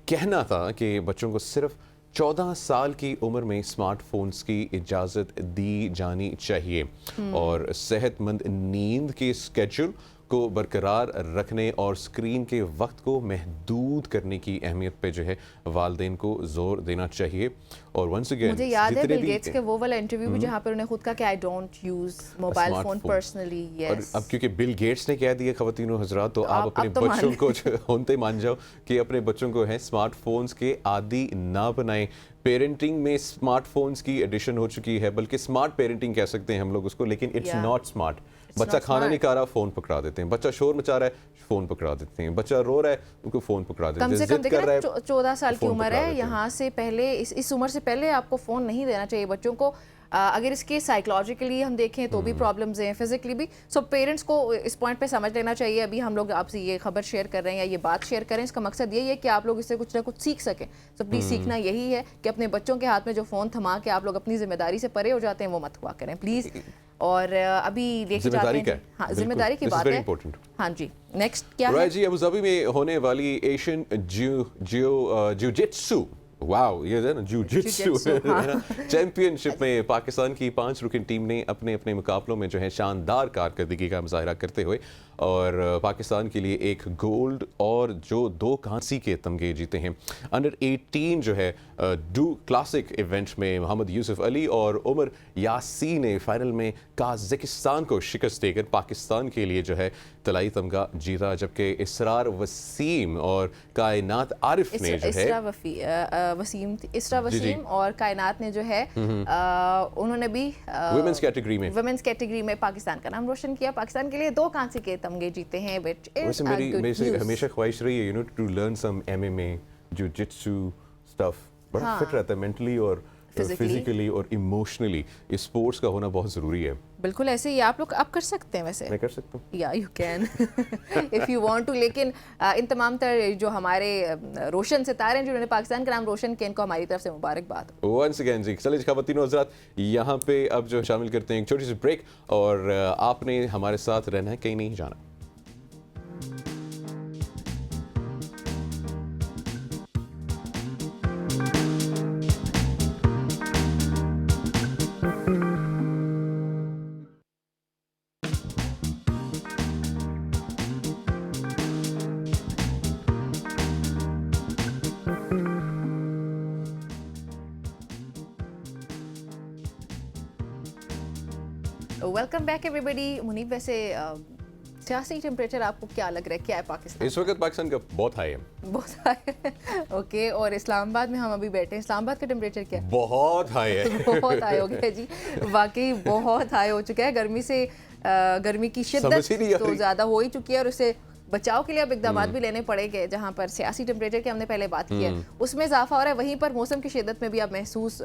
कहना था कि बच्चों को सिर्फ 14 साल की उम्र में स्मार्टफोन्स की इजाज़त दी जानी चाहिए और सेहतमंद नींद के स्केड्यूल को बरकरार रखने और स्क्रीन के वक्त को महदूद करने की अहमियत पे जो है वालिदैन को जोर देना चाहिए। और वंस अगेन मुझे याद है बिल गेट्स के वो वाला इंटरव्यू भी जहाँ पर उन्होंने खुद कहा कि I don't use mobile phone smartphone. Personally. और अब क्योंकि बिल गेट्स ने कह दिया ख़वातीनो हज़रात, तो आप आप अपने तो मान बच्चों लें। को होते मान जाओ कि अपने बच्चों को है स्मार्टफोन्स के आदी ना बनाएं। पेरेंटिंग में स्मार्टफोन्स की एडिशन हो चुकी है, बल्कि स्मार्ट पेरेंटिंग कह सकते हैं हम लोग उसको, लेकिन it's Yeah. Not smart. It's बच्चा not खाना नहीं smart. खा रहा, फोन पकड़ा देते हैं। बच्चा शोर मचा रहा है, फोन पकड़ा देते हैं। बच्चा रो रहा है, उनको फोन पकड़ा देते कम हैं। से कम जिद देखिए कर रहा ना, है, 14 साल की फोन उम्र पकड़ा है, देते हैं। यहाँ से पहले इस उम्र से पहले आपको फ़ोन नहीं देना चाहिए बच्चों को। अगर इसके साइकोलॉजिकली हम देखें तो भी प्रॉब्लम्स हैं, फिजिकली भी। सो पेरेंट्स को इस पॉइंट पे समझ लेना चाहिए। अभी हम लोग आपसे ये खबर शेयर कर रहे हैं या ये बात शेयर करें, इसका मकसद यही है कि आप लोग इससे कुछ ना कुछ सीख सकें। सो प्लीज़ सीखना यही है कि अपने बच्चों के हाथ में जो फ़ोन थमा के आप लोग अपनी जिम्मेदारी से परे हो जाते हैं, वो मत हुआ करें प्लीज़। और अभी लेके जाते जिम्मेदारी हैं क्या है? हाँ, बिल्कुल, जिम्मेदारी की this is बात very है। important. हाँ जी, नेक्स्ट क्या है? राइट जी, अबू धाबी में होने वाली एशियन जिu-जिट्सु, वाओ, ये है ना जिu-जिट्सु जिu-जिट्सु, हाँ। चैंपियनशिप में पाकिस्तान की 5 रुकन टीम ने अपने अपने मुकाबलों में जो है शानदार कारकर्दगी का मुजाहरा करते हुए और पाकिस्तान के लिए एक गोल्ड और जो 2 कांसी के तमगे जीते हैं। अंडर 18 जो है डू क्लासिक इवेंट में मोहम्मद यूसुफ अली और उमर यासी ने फाइनल में काज़ाकिस्तान को शिकस्त देकर पाकिस्तान के लिए जो है तलाई तमगा जीता, जबकि इसरार वसीम और कायनात आरिफ ने जो है इसरा वसीम और कायनात ने जो है उन्होंने भी वुमेन्स कैटेगरी में पाकिस्तान का नाम रोशन किया। पाकिस्तान के लिए 2 कांसे के तमगे जीते हैं, व्हिच इज वैसे मेरी से हमेशा ख्वाहिश रही है to learn some MMA, jujitsu stuff. बड़ा हाँ। फिट रहता है मेंटली और फिजिकली और इमोशनली। इस स्पोर्ट्स का होना बहुत ज़रूरी है। बिल्कुल ऐसे ही आप लोग आप कर सकते हैं वैसे। मैं कर सकता हूँ, या you can if you want to. लेकिन इन तमाम तर जो हमारे रोशन सितारे हैं जिन्होंने पाकिस्तान का नाम रोशन किया, इनको हमारी तरफ से मुबारकबाद। वंस अगेन जी। चलिए ख़वातीनो हज़रात, यहाँ पे अब जो शामिल करते हैं एक छोटी सी ब्रेक और आपने हमारे साथ रहना है, कहीं नहीं जाना। Welcome back everybody. मुनीब, वैसे सियासी टेम्परेचर आपको क्या लग रहा है, क्या है पाकिस्तान? इस वक्त पाकिस्तान का बहुत हाई है, बहुत हाई है। ओके, और इस्लामाबाद में हम अभी बैठे हैं, इस्लामाबाद का टेम्परेचर क्या है? बहुत हाई है। बहुत हाई हो गया जी, वाकई बहुत हाई हो चुका है। गर्मी से गर्मी की समझ ही नहीं आ शिद्दत तो रही। ज़्यादा हो ही चुकी है और उससे बचाव के लिए अब इकदाम भी लेने पड़ेंगे। जहाँ पर सियासी टेम्परेचर की हमने पहले बात की है, उसमें इजाफा हो रहा है, वहीं पर मौसम की शिद्दत में भी अब महसूस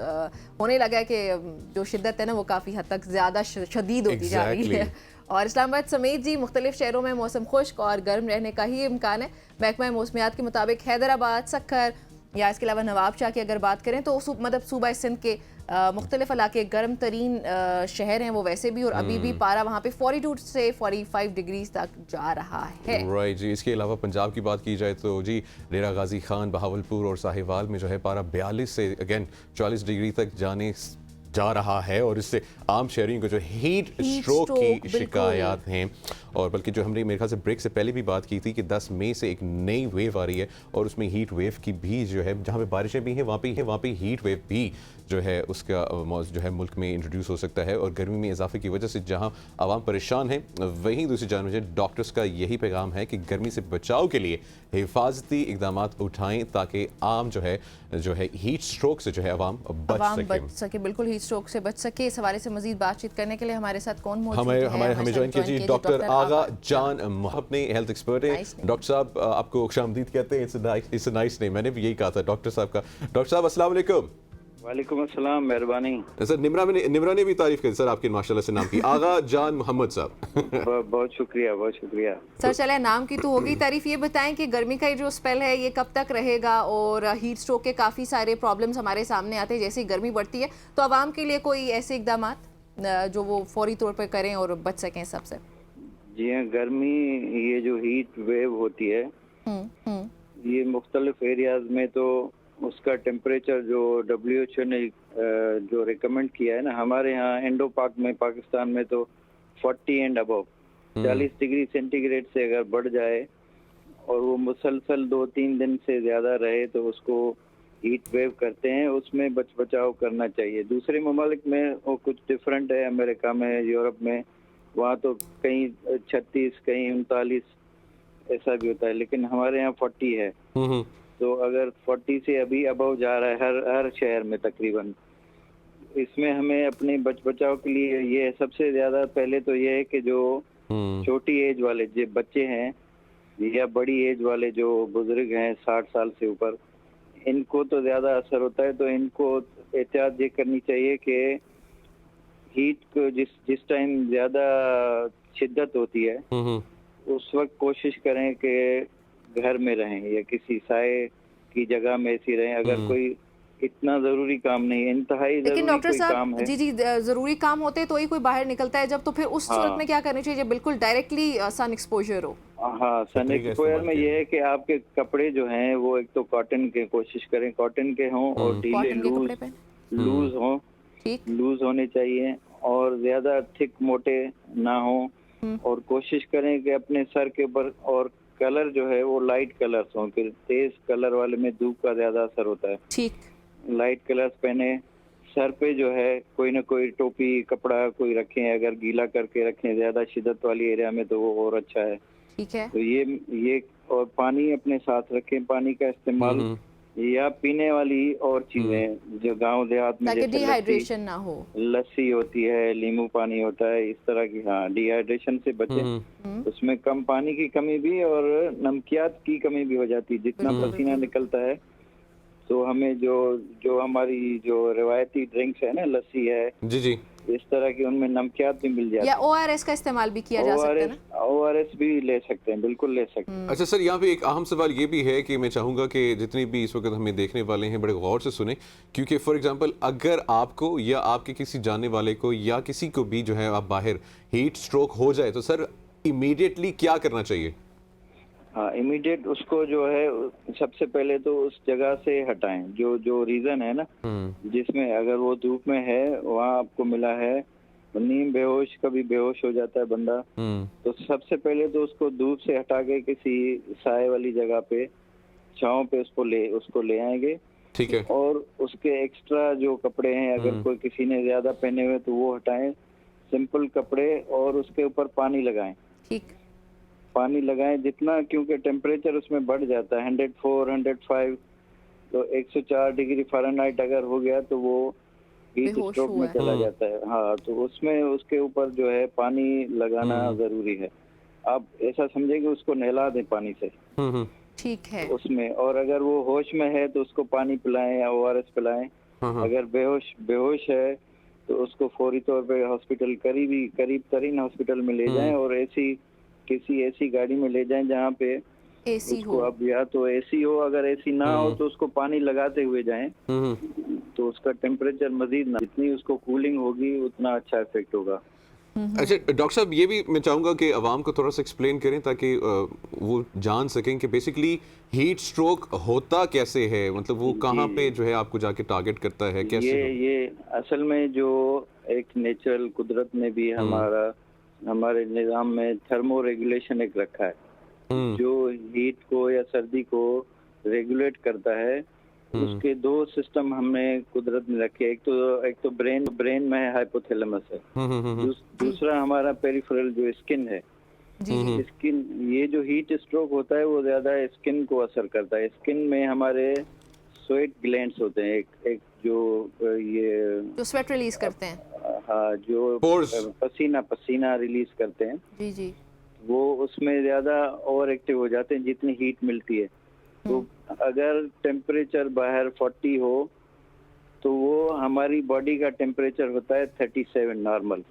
होने लगा है कि जो शिद्दत है ना वो काफ़ी हद तक ज़्यादा शदीद होती जा रही है। और इस्लामाबाद समेत जी मुख्तलिफ शहरों में मौसम खुश्क और गर्म रहने का ही इम्कान है। महकमा मौसमियात के मुताबिक हैदराबाद, सक्खर या इसके अलावा नवाबशाह की अगर बात करें तो मतलब सूबा सिंध के मुख्तलिफ इलाके गर्म तरीन शहर हैं वो वैसे भी, और अभी भी पारा वहाँ पे 42 से 45 डिग्रीज तक जा रहा है। राइट जी। इसके अलावा पंजाब की बात की जाए तो जी डेरा गाजी खान, बहावलपुर और साहिवाल में जो है पारा 42 से अगेन 40 डिग्री तक जाने जा रहा है और इससे आम शहरियों को जो हीट स्ट्रोक की stroke, शिकायत हैं, और बल्कि जो हमने मेरे ख्याल से ब्रेक से पहले भी बात की थी कि 10 मई से एक नई वेव आ रही है और उसमें हीट वेव की भी जो है, जहाँ पे बारिशें भी हैं वहाँ पे हीट वेव भी जो है उसका जो है मुल्क में इंट्रोड्यूस हो सकता है। और गर्मी में इजाफे की वजह से जहाँ आवाम परेशान है, वहीं दूसरी जानब डॉक्टर्स का यही पैगाम है कि गर्मी से बचाव के लिए हिफाजती इकदाम उठाएं ताकि आम जो है हीट स्ट्रोक से जो है आवाम बच सके। बिल्कुल, हीट स्ट्रोक से बच सके। इस हवाले से मजीद बातचीत करने के लिए हमारे साथ कौन मौजूद है? हमें ज्वाइन कीजिए डॉक्टर आगा जान अपने हेल्थ एक्सपर्ट हैं। डॉक्टर साहब, आपको खुशामदीद कहते हैं, इट्स अ नाइस नेम, मैंने भी यही कहा था डॉक्टर साहब का। डॉक्टर साहब अस्सलाम वालेकुम। वालेकुम अस्सलाम, मेहरबानी सर। निमरा ने भी तारीफ की सर आपकी माशाल्लाह से नाम की, आगा जान मोहम्मद साहब। बहुत शुक्रिया, बहुत शुक्रिया सर। चले, नाम की तो हो गई तारीफ, ये बताएं कि गर्मी का ये जो स्पेल है ये कब तक रहेगा और हीट स्ट्रोक के काफ़ी सारे प्रॉब्लम्स हमारे सामने आते हैं जैसे ही गर्मी बढ़ती है, तो आवाम के लिए कोई ऐसे इकदाम जो वो फौरी तौर पर करें और बच सकें सबसे? जी हाँ, गर्मी ये जो हीट वेव होती है ये मुख्तलिफ एरियाज में, तो उसका टेम्परेचर जो WHO ने जो रिकमेंड किया है ना, हमारे यहाँ इंडो पाक में पाकिस्तान में तो 40 एंड अबव 40 डिग्री सेंटीग्रेड से अगर बढ़ जाए और वो मुसलसल 2-3 दिन से ज्यादा रहे तो उसको हीट वेव करते हैं। उसमें बचाव करना चाहिए। दूसरे ममालिक में वो कुछ डिफरेंट है, अमेरिका में, यूरोप में, वहाँ तो कहीं 36 कहीं 39 ऐसा भी होता है, लेकिन हमारे यहाँ 40 है। तो अगर 40 से अभी अबव जा रहा है हर शहर में तकरीबन, इसमें हमें अपने बचाव के लिए ये सबसे ज्यादा पहले तो ये है कि जो छोटी एज वाले जो बच्चे हैं या बड़ी एज वाले जो बुजुर्ग हैं 60 साल से ऊपर, इनको तो ज्यादा असर होता है। तो इनको एहतियात ये करनी चाहिए कि हीट को जिस टाइम ज्यादा शिद्दत होती है उस वक्त कोशिश करें कि घर में रहें या किसी साए की जगह में ऐसी रहें। अगर कोई इतना जरूरी काम नहीं है, इंतहाई जरूरी लेकिन डॉक्टर कोई काम साहब है, जी जरूरी काम होते हैं तो ही कोई बाहर निकलता है, जब तो फिर उस सूरत में क्या करनी चाहिए? बिल्कुल डायरेक्टली सन एक्सपोजर हो। हाँ, सन एक्सपोजर में ये है कि आपके कपड़े जो हैं वो एक तो कॉटन के कोशिश करें, कॉटन के हों और ढीले लूज हों, लूज होने चाहिए और ज्यादा थिक मोटे ना हो। और कोशिश करें कि अपने सर के ऊपर और कलर जो है वो लाइट कलर्स हों, फिर तेज कलर वाले में धूप का ज्यादा असर होता है। ठीक, लाइट कलर्स पहने। सर पे जो है कोई ना कोई टोपी कपड़ा कोई रखें, अगर गीला करके रखें ज्यादा शिद्दत वाली एरिया में तो वो और अच्छा है। ठीक है। तो ये और पानी अपने साथ रखें, पानी का इस्तेमाल या पीने वाली और चीजें जो गांव देहात में ताकि डिहाइड्रेशन ना हो, लस्सी होती है, नींबू पानी होता है, इस तरह की। हाँ, डिहाइड्रेशन से बचें। उसमें कम पानी की कमी भी और नमकियात की कमी भी हो जाती है। जितना पसीना निकलता है तो हमें जो हमारी जो रिवायती ड्रिंक्स है ना, लस्सी है जी, इस तरह की, उनमें नमकियात भी मिल जाती है। या ORS का इस्तेमाल भी किया जा सकता है ना? ORS भी ले सकते हैं, बिल्कुल ले सकते हैं। अच्छा सर, यहाँ पे एक अहम सवाल ये भी है कि मैं चाहूँगा कि जितने भी इस वक्त हमें देखने वाले हैं बड़े गौर से सुने, क्योंकि फॉर एग्जांपल अगर आपको या आपके किसी जानने वाले को या किसी को भी जो है आप बाहर हीट स्ट्रोक हो जाए तो सर इमीडिएटली क्या करना चाहिए? हाँ, इमीडिएट उसको जो है सबसे पहले तो उस जगह से हटाएं जो रीजन है ना, जिसमें अगर वो धूप में है वहाँ आपको मिला है, नींद बेहोश, कभी बेहोश हो जाता है बंदा, तो सबसे पहले तो उसको धूप से हटा के किसी साए वाली जगह पे, छांव पे उसको ले आएंगे। ठीक है। और उसके एक्स्ट्रा जो कपड़े हैं अगर कोई किसी ने ज्यादा पहने हुए तो वो हटाएं, सिंपल कपड़े, और उसके ऊपर पानी लगाएं। ठीक, पानी लगाएं जितना, क्योंकि टेम्परेचर उसमें बढ़ जाता है 104, 105, तो 104 डिग्री फ़ारेनहाइट अगर हो गया तो वो हीट स्ट्रोक में चला जाता है। हाँ, तो उसमें उसके ऊपर जो है पानी लगाना जरूरी है। आप ऐसा समझे कि उसको नहला दें पानी से। ठीक है। उसमें, और अगर वो होश में है तो उसको पानी पिलाएं या ORS पिलाएं। अगर बेहोश है तो उसको फौरी तौर पे हॉस्पिटल, करीब तरीन हॉस्पिटल में ले जाएं और किसी ऐसी गाड़ी में ले जाएं जहाँ पे एसी हो। अब या तो एसी हो, अगर एसी ना हो तो उसको पानी लगाते हुए जाएं, तो उसका टेम्परेचर मजीद ना, जितनी उसको कूलिंग होगी उतना अच्छा इफेक्ट होगा। अच्छा डॉक्टर साहब, ये भी मैं चाहूँगा कि आवाम को थोड़ा सा एक्सप्लेन करें ताकि वो जान सकें कि बेसिकली हीट स्ट्रोक होता कैसे है, मतलब वो कहाँ पे जो है आपको जाके टारगेट करता है, कैसे ये असल में जो एक नेचुरल कुदरत ने भी हमारे निज़ाम में थर्मो रेगुलेशन एक रखा है जो हीट को या सर्दी को रेगुलेट करता है। उसके दो सिस्टम हमने कुदरत में रखे, एक तो ब्रेन में हाइपोथैलेमस है, दूसरा हमारा पेरिफेरल जो स्किन है। स्किन, ये जो हीट स्ट्रोक होता है वो ज्यादा स्किन को असर करता है। स्किन में हमारे स्वेट ग्लैंड्स होते हैं, एक जो स्वेट रिलीज करते हैं, हाँ, जो पसीना रिलीज करते हैं, जी, वो उसमें ज्यादा ओवर एक्टिव हो जाते हैं जितनी हीट मिलती है। तो अगर टेम्परेचर बाहर 40 हो तो वो हमारी बॉडी का टेम्परेचर होता है 37 नॉर्मल।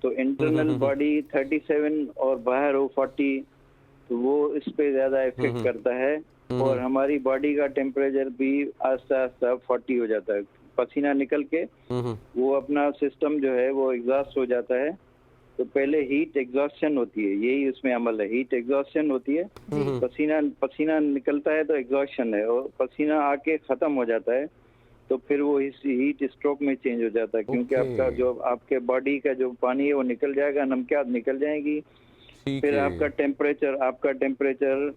तो इंटरनल बॉडी 37 और बाहर हो 40 तो वो इस पे ज्यादा इफेक्ट करता है और हमारी बॉडी का टेम्परेचर भी आस्ता आस्ता 40 हो जाता है। पसीना निकल के वो अपना सिस्टम जो है वो एग्जॉस्ट हो जाता है। तो पहले हीट एग्जॉस्शन होती है, यही उसमें अमल है, हीट एग्जॉस्शन होती है। पसीना निकलता है तो एग्जॉस्शन है, और पसीना आके खत्म हो जाता है तो फिर वो हीट स्ट्रोक में चेंज हो जाता है, क्योंकि आपका जो आपके बॉडी का जो पानी है वो निकल जाएगा, नमकियात निकल जाएगी। फिर आपका टेम्परेचर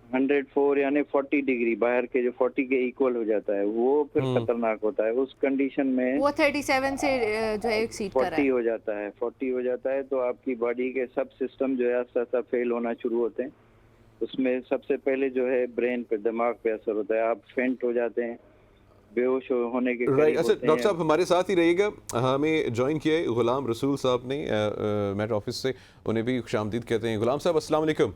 104 यानी 40 डिग्री बाहर के जो 40 के इक्वल हो जाता है, वो फिर खतरनाक होता है। उस कंडीशन में वो 37 से जो है एक्सीड कर रहा है, 40 हो जाता है तो आपकी बॉडी के सब सिस्टम जो है आस्ता आस्ता फेल होना शुरू होते हैं। उसमें सबसे पहले जो है ब्रेन पे, दिमाग पे असर होता है, आप फेंट हो जाते हैं, बेहोश होने के करीब अच्छा होते डॉक्टर हैं। साहब हमारे साथ ही रहिएगा, हमें ज्वाइन किया है गुलाम रसूल साहब ने मेट ऑफिस से, उन्हें भी खुशामदीद कहते हैं। गुलाम साहब अस्सलाम वालेकुम।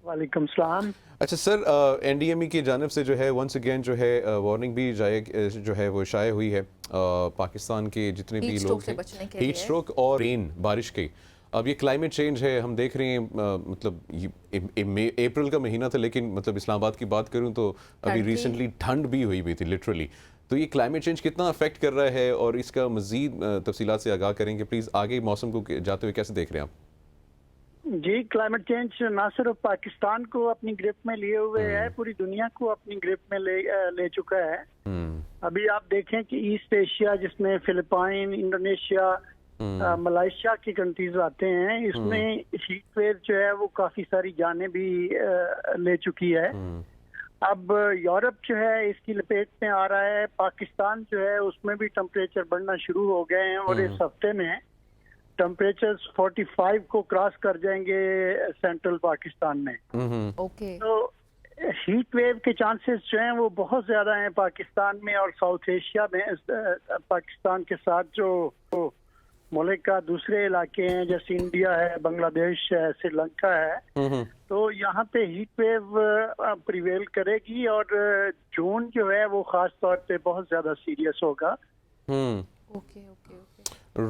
वालेकुम सलाम। अच्छा सर, एनडीएमई की जानिब से जो है वंस अगेन जो है वार्निंग भी जो है वो शाये हुई है पाकिस्तान के जितने भी लोग हैं, हीट स्ट्रोक और रेन, बारिश के। अब ये क्लाइमेट चेंज है, हम देख रहे हैं, मतलब अप्रैल का महीना था, लेकिन मतलब इस्लामाबाद की बात करूं तो अभी रिसेंटली ठंड भी हुई थी लिटरली। तो ये क्लाइमेट चेंज कितना अफेक्ट कर रहा है और इसका मजीद तफसीलात से आगाह करेंगे प्लीज़। आगे मौसम को जाते हुए कैसे देख रहे हैं आप? जी, क्लाइमेट चेंज ना सिर्फ पाकिस्तान को अपनी ग्रिप में लिए हुए है, पूरी दुनिया को अपनी ग्रिप में ले चुका है। अभी आप देखें कि ईस्ट एशिया, जिसमें फिलिपाइन, इंडोनेशिया, मलेशिया की कंट्रीज आते हैं, इसमें हीट वेव जो है वो काफी सारी जानें भी ले चुकी है। अब यूरोप जो है इसकी लपेट में आ रहा है, पाकिस्तान जो है उसमें भी टेम्परेचर बढ़ना शुरू हो गए हैं और इस हफ्ते में टेम्परेचर 45 को क्रॉस कर जाएंगे सेंट्रल पाकिस्तान में। ओके। तो हीट वेव के चांसेस जो हैं वो बहुत ज्यादा हैं पाकिस्तान में और साउथ एशिया में। पाकिस्तान के साथ जो मुल्क का दूसरे इलाके हैं जैसे इंडिया है, बांग्लादेश है, श्रीलंका है, तो यहाँ पे हीट वेव प्रिवेल करेगी और जून जो है वो खास तौर पे बहुत ज्यादा सीरियस होगा। ओके।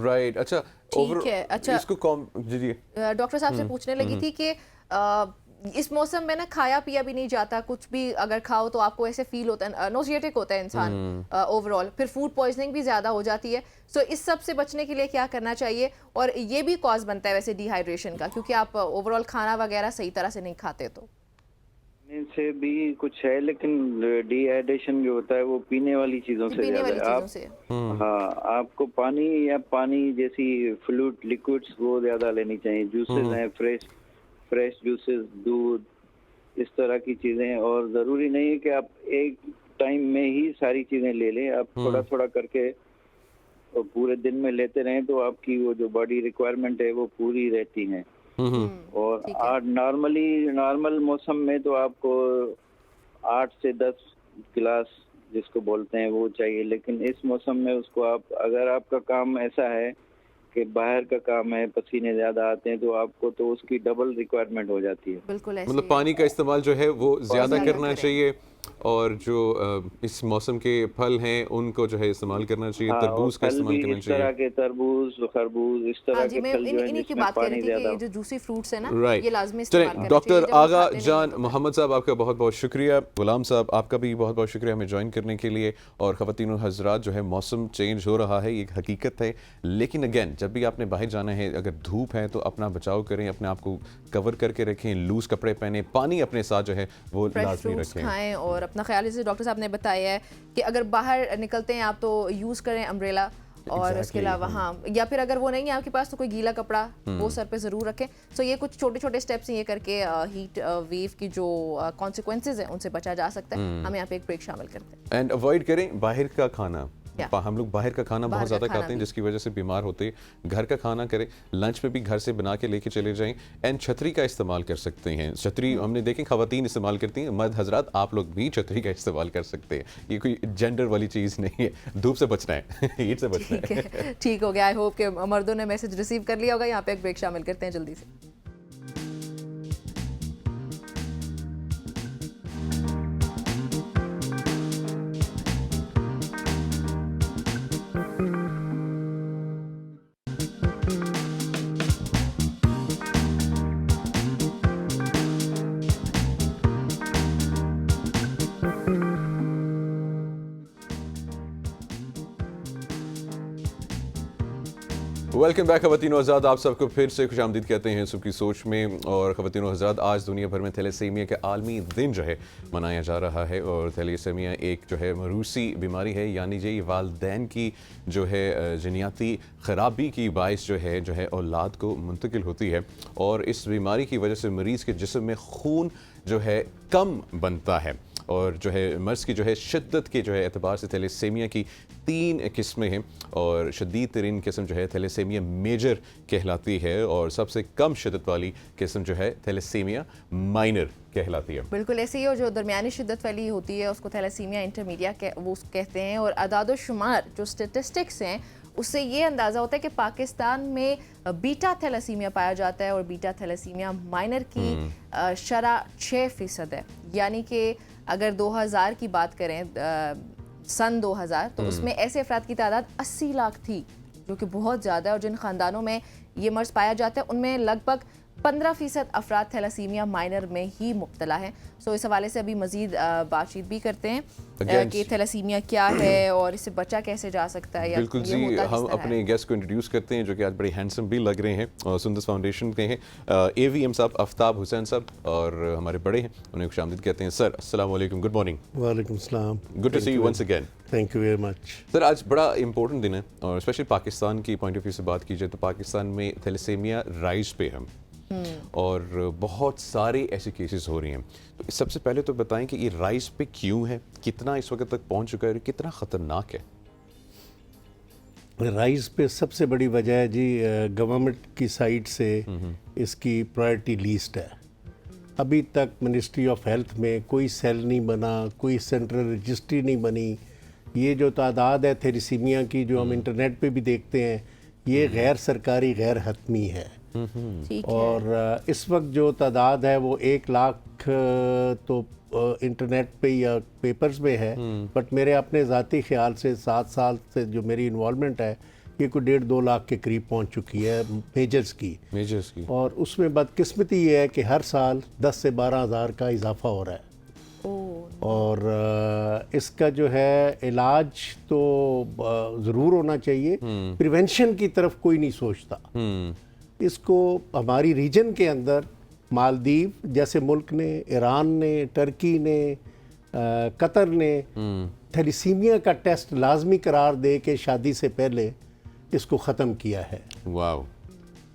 राइट, अच्छा ठीक है। अच्छा, इसको जी डॉक्टर साहब से पूछने लगी थी कि इस मौसम में ना खाया पिया भी नहीं जाता, कुछ भी अगर खाओ तो आपको ऐसे फील होता है, नोजिएटिक होता है इंसान ओवरऑल, फिर फूड पॉइजनिंग भी ज़्यादा हो जाती है। सो इस सब से बचने के लिए क्या करना चाहिए? और ये भी कॉज बनता है वैसे डिहाइड्रेशन का, क्योंकि आप ओवरऑल खाना वगैरह सही तरह से नहीं खाते तो से भी कुछ है, लेकिन डिहाइड्रेशन जो होता है वो पीने वाली चीजों से ज्यादा है। हाँ, आपको पानी जैसी फ्लूइड लिक्विड्स वो ज्यादा लेनी चाहिए। जूसेस हैं, फ्रेश जूसेस, दूध, इस तरह की चीजें। और जरूरी नहीं है कि आप एक टाइम में ही सारी चीजें ले लें, आप थोड़ा थोड़ा करके और पूरे दिन में लेते रहें तो आपकी वो जो बॉडी रिक्वायरमेंट है वो पूरी रहती है। और नॉर्मल मौसम में तो आपको 8 से 10 गिलास जिसको बोलते हैं वो चाहिए, लेकिन इस मौसम में उसको आप, अगर आपका काम ऐसा है कि बाहर का काम है, पसीने ज्यादा आते हैं, तो आपको तो उसकी डबल रिक्वायरमेंट हो जाती है। बिल्कुल ऐसे मतलब पानी का इस्तेमाल जो है वो ज्यादा करना चाहिए और जो इस मौसम के फल हैं उनको जो है इस्तेमाल करना चाहिए, हाँ, तरबूज का और फल इस्तेमाल भी करना इस तरह चाहिए। के तरबूज, खरबूज, इस तरह हाँ जी, के मैं फल जो है इन्हीं की जिसमें बात कर रही पानी थी ज्यादा कि जो जूसी फ्रूट्स है ना, राइट, ये लाजमी इस्तेमाल चलें, करना डॉक्टर चाहिए जब हम आगा खाते नहीं जान हैं तो। मोहम्मद साहब आपका बहुत बहुत शुक्रिया। गुलाम साहब आपका भी बहुत बहुत शुक्रिया हमें ज्वाइन करने के लिए। और ख़वातीन और हज़रात, जो है मौसम चेंज हो रहा है, ये एक हकीकत है, लेकिन अगेन जब भी आपने बाहर जाना है, अगर धूप है तो अपना बचाव करें, अपने आप को कवर करके रखें, लूज़ कपड़े पहने, पानी अपने साथ जो है वो फ्रेश लाजमी फ्रूट्स रखें। खाएं और अपना ख्याल, जैसे डॉक्टर साहब ने बताया है कि अगर बाहर निकलते हैं आप तो यूज़ करें अम्ब्रेला, और उसके अलावा हाँ, या फिर अगर वो नहीं है आपके पास तो कोई गीला कपड़ा वो सर पे ज़रूर रखें। सो ये कुछ छोटे छोटे स्टेप्स हैं, ये करके हीट वेव की जो कॉन्सिक्वेंसेज हैं उनसे बचा जा सकता है। हम यहाँ पे एक ब्रेक शामिल करते हैं। एंड अवॉइड करें बाहर का खाना। Yeah. हम लोग बाहर का खाना बाहर बहुत का ज़्यादा खाना खाते हैं भी। जिसकी वजह से बीमार होते हैं। घर का खाना करें, लंच में भी घर से बना के लेके चले जाएं। एंड छतरी का इस्तेमाल कर सकते हैं। छतरी हमने देखें ख़वातीन इस्तेमाल करती हैं, मर्द हजरात आप लोग भी छतरी का इस्तेमाल कर सकते हैं। ये कोई जेंडर वाली चीज़ नहीं है, धूप से बचना है, हीट से बचना ठीक है, ठीक हो गया। आई होप कि मर्दों ने मैसेज रिसीव कर लिया होगा। यहाँ पे एक ब्रेक शामिल करते हैं जल्दी से। वेलकम बैक ख़वातीन और हज़रात, आप सबको फिर से खुशामदीद कहते हैं सुबह की सोच में। और ख़वातीन और हज़रात, आज दुनिया भर में थैलेसीमिया के आलमी दिन जो है मनाया जा रहा है। और थैलेसीमिया एक जो है मरूसी बीमारी है, यानी ये वालिदैन की जो है जनियाती ख़राबी की बाइस जो है औलाद को मुंतकिल होती है। और इस बीमारी की वजह से मरीज़ के जिस्म में खून जो है कम बनता है। और जो है मर्ज़ की जो है शिद्दत के जो है एतबार से थैलेसीमिया की 3 किस्में हैं। और शदीद तरीन किस्म जो है थैलेसीमिया मेजर कहलाती है, और सबसे कम शिद्दत वाली किस्म जो है थैलेसीमिया माइनर कहलाती है। बिल्कुल ऐसे ही, और जो दरमियानी शिद्दत वाली होती है उसको थैलेसीमिया इंटरमीडिया वो कहते हैं। और अदाद शुमार जो स्टेटिस्टिक्स हैं उससे ये अंदाज़ा होता है कि पाकिस्तान में बीटा थैलेसीमिया पाया जाता है, और बीटा थैलेसीमिया माइनर की शरह 6% है। यानी कि अगर 2000 की बात करें, सन 2000, तो उसमें ऐसे अफराद की तादाद 80 लाख थी, जो कि बहुत ज़्यादा है। और जिन ख़ानदानों में ये मर्ज़ पाया जाता है उनमें लगभग 15% अफराद थैलेसीमिया माइनर में ही मुब्तला हैं। सो इस हवाले से अभी मज़ीद बातचीत भी करते हैं कि थैलेसीमिया क्या है और इससे बचा कैसे जा सकता है। बिल्कुल जी, हम अपने गेस्ट को इंट्रोड्यूस करते हैं, जो कि आज बड़े हैंडसम भी लग रहे हैं और सुंदस फाउंडेशन के हैं। AVM साहब आफ्ताब हुसैन साहब, और हमारे बड़े हैं, उन्हें खुशामदीद कहते हैं। सर अस्सलाम वालेकुम, गुड मॉर्निंग। वालेकुम सलाम, good to see you once again. Thank you very much. Sir आज बड़ा इंपॉर्टेंट दिन है, और स्पेशली पाकिस्तान की पॉइंट ऑफ व्यू से बात की जाए तो पाकिस्तान में थैलेसीमिया राइज पे हम, और बहुत सारे ऐसे केसेस हो रही हैं। तो सबसे पहले तो बताएं कि ये राइज पे क्यों है, कितना इस वक्त तक पहुंच चुका है, और कितना ख़तरनाक है। राइज पे सबसे बड़ी वजह है जी, गवर्नमेंट की साइड से इसकी प्रायोरिटी लिस्ट है। अभी तक मिनिस्ट्री ऑफ हेल्थ में कोई सेल नहीं बना, कोई सेंट्रल रजिस्ट्री नहीं बनी। ये जो तादाद है थैलेसीमिया की, जो हम इंटरनेट पे भी देखते हैं, ये गैर सरकारी गैर हतमी है। और इस वक्त जो तादाद है वो 1 लाख तो इंटरनेट पे या पेपर्स में है, बट मेरे अपने ज़ाती ख्याल से 7 साल से जो मेरी इन्वॉल्वमेंट है, ये कोई 1.5-2 लाख के करीब पहुंच चुकी है मेजर्स की। और उसमें बदकिस्मती ये है कि हर साल 10 से 12 हज़ार का इजाफा हो रहा है। और इसका जो है इलाज तो ज़रूर होना चाहिए, प्रिवेंशन की तरफ कोई नहीं सोचता। इसको हमारी रीजन के अंदर मालदीव जैसे मुल्क ने, ईरान ने, टर्की ने, कतर ने थैलेसीमिया का टेस्ट लाजमी करार दे के शादी से पहले इसको ख़त्म किया है। वाव।